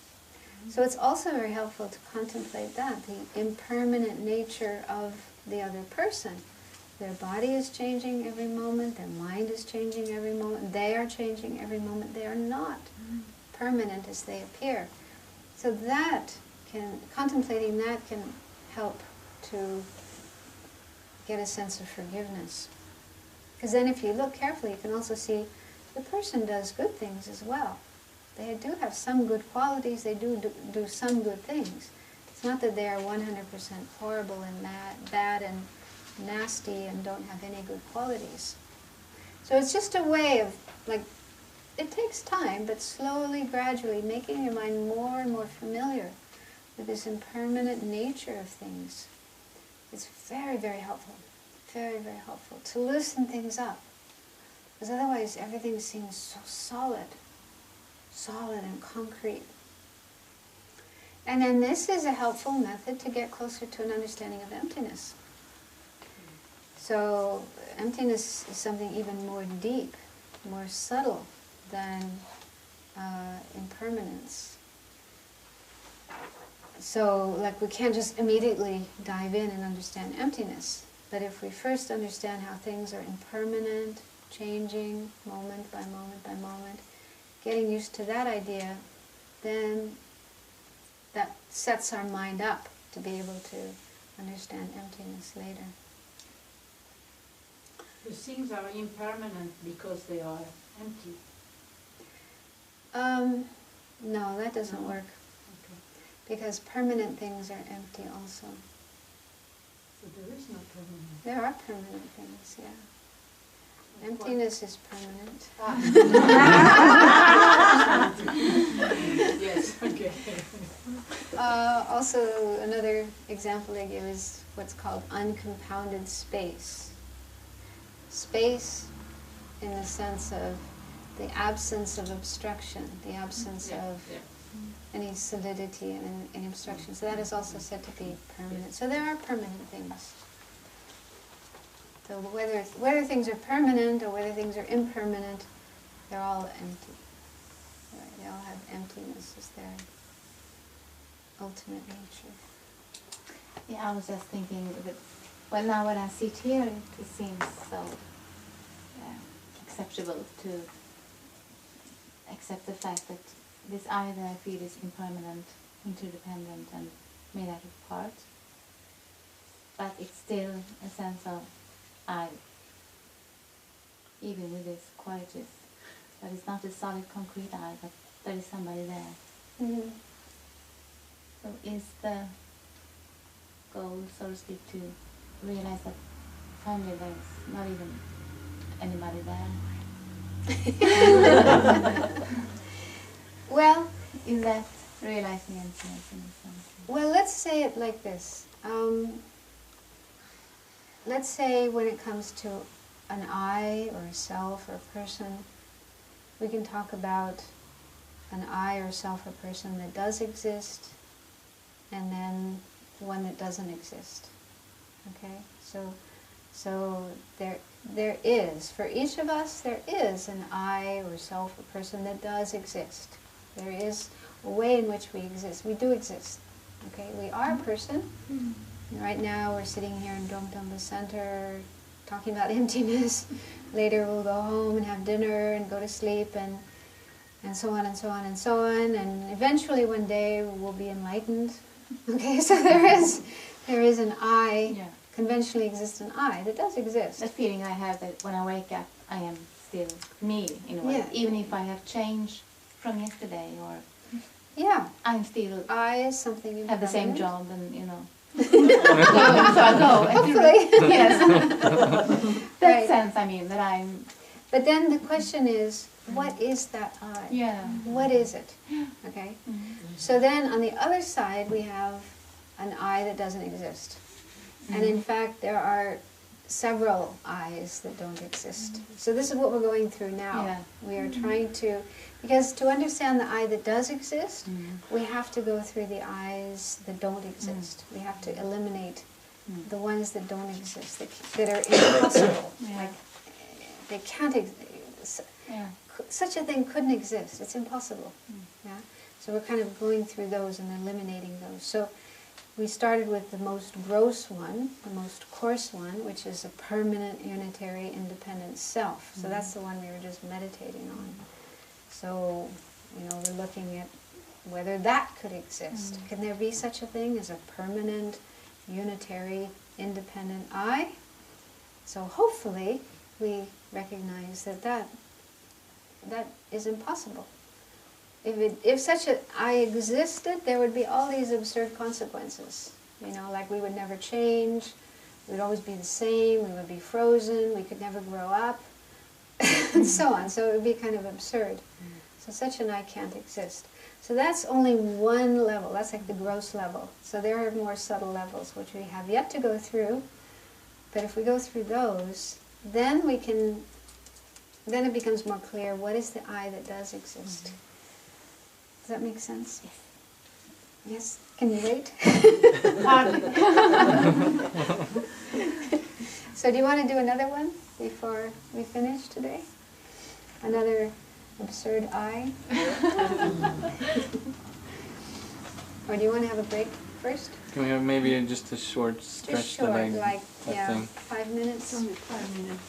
So it's also very helpful to contemplate that, the impermanent nature of the other person. Their body is changing every moment, their mind is changing every moment, they are changing every moment. They are not permanent as they appear. So contemplating that can help to get a sense of forgiveness. Because then if you look carefully, you can also see the person does good things as well. They do have some good qualities, they do some good things. It's not that they are 100% horrible and bad and nasty and don't have any good qualities. So it's just a way of, like, it takes time, but slowly, gradually, making your mind more and more familiar with this impermanent nature of things. It's very, very helpful. Very, very helpful to loosen things up. Because otherwise everything seems so solid and concrete. And then this is a helpful method to get closer to an understanding of emptiness. So emptiness is something even more deep, more subtle than impermanence. So, like, we can't just immediately dive in and understand emptiness. But if we first understand how things are impermanent, changing, moment by moment by moment, getting used to that idea, then that sets our mind up to be able to understand emptiness later. The things are impermanent because they are empty. No, that doesn't work. Okay. because permanent things are empty also. So there is no permanent. There are permanent things, yeah. Emptiness is permanent. Yes, okay. Also, another example I give is what's called uncompounded space. Space in the sense of the absence of obstruction, the absence of any solidity and any obstruction. So that is also said to be permanent. So there are permanent things. So whether things are permanent or whether things are impermanent, they're all empty. Right? They all have emptiness as their ultimate nature. Yeah, I was just thinking that, well, now when I sit here, it seems so acceptable to accept the fact that this I that I feel is impermanent, interdependent, and made out of parts. But it's still a sense of I, even with this quietus. But it's not a solid, concrete I, but there is somebody there. Mm-hmm. So is the goal, so to speak, to realize that finally there's not even anybody there? Well, Is that realizing emptiness in some sense? well, let's say it like this. Let's say when it comes to an I or a self or a person, we can talk about an I or self or person that does exist, and then one that doesn't exist. Okay, so there is, for each of us, there is an I or self or person that does exist. There is a way in which we exist. We do exist. Okay, we are a person. Right now we're sitting here in Dromtonga Center talking about emptiness. Later we'll go home and have dinner and go to sleep and so on and so on and so on. And eventually one day we'll be enlightened. Okay, so there is an I, conventionally exists an I that does exist. The feeling I have that when I wake up, I am still me in a way. Yeah. Even if I have changed from yesterday, or I'm still I is something have the same impermanent. job, and so I go. Hopefully. Yes. That Right. sense, I mean, that I'm. But then the question is, what is that I? Yeah. What is it? Okay? So then on the other side we have an I that doesn't exist. And in fact there are several I's that don't exist. So this is what we're going through now. Yeah. We are trying to, because to understand the I that does exist, we have to go through the I's that don't exist. We have to eliminate the ones that don't exist, that are impossible. Like, they can't exist. Such a thing couldn't exist. It's impossible. Yeah. So we're kind of going through those and eliminating those. So we started with the most gross one, the most coarse one, which is a permanent, unitary, independent self. So that's the one we were just meditating on. So, we're looking at whether that could exist. Can there be such a thing as a permanent, unitary, independent I? So hopefully we recognize that is impossible. If such an I existed, there would be all these absurd consequences. Like we would never change, we'd always be the same, we would be frozen, we could never grow up, and so on. So it would be kind of absurd. So such an I can't exist. So that's only one level, that's like the gross level. So there are more subtle levels which we have yet to go through, but if we go through those, then it becomes more clear what is the I that does exist. Does that make sense? Yes. Yes? Can you wait? So do you want to do another one before we finish today? Another absurd I? Or do you want to have a break first? Can we have maybe just a short stretch? Just short, that like, thing? 5 minutes? Only 5 minutes.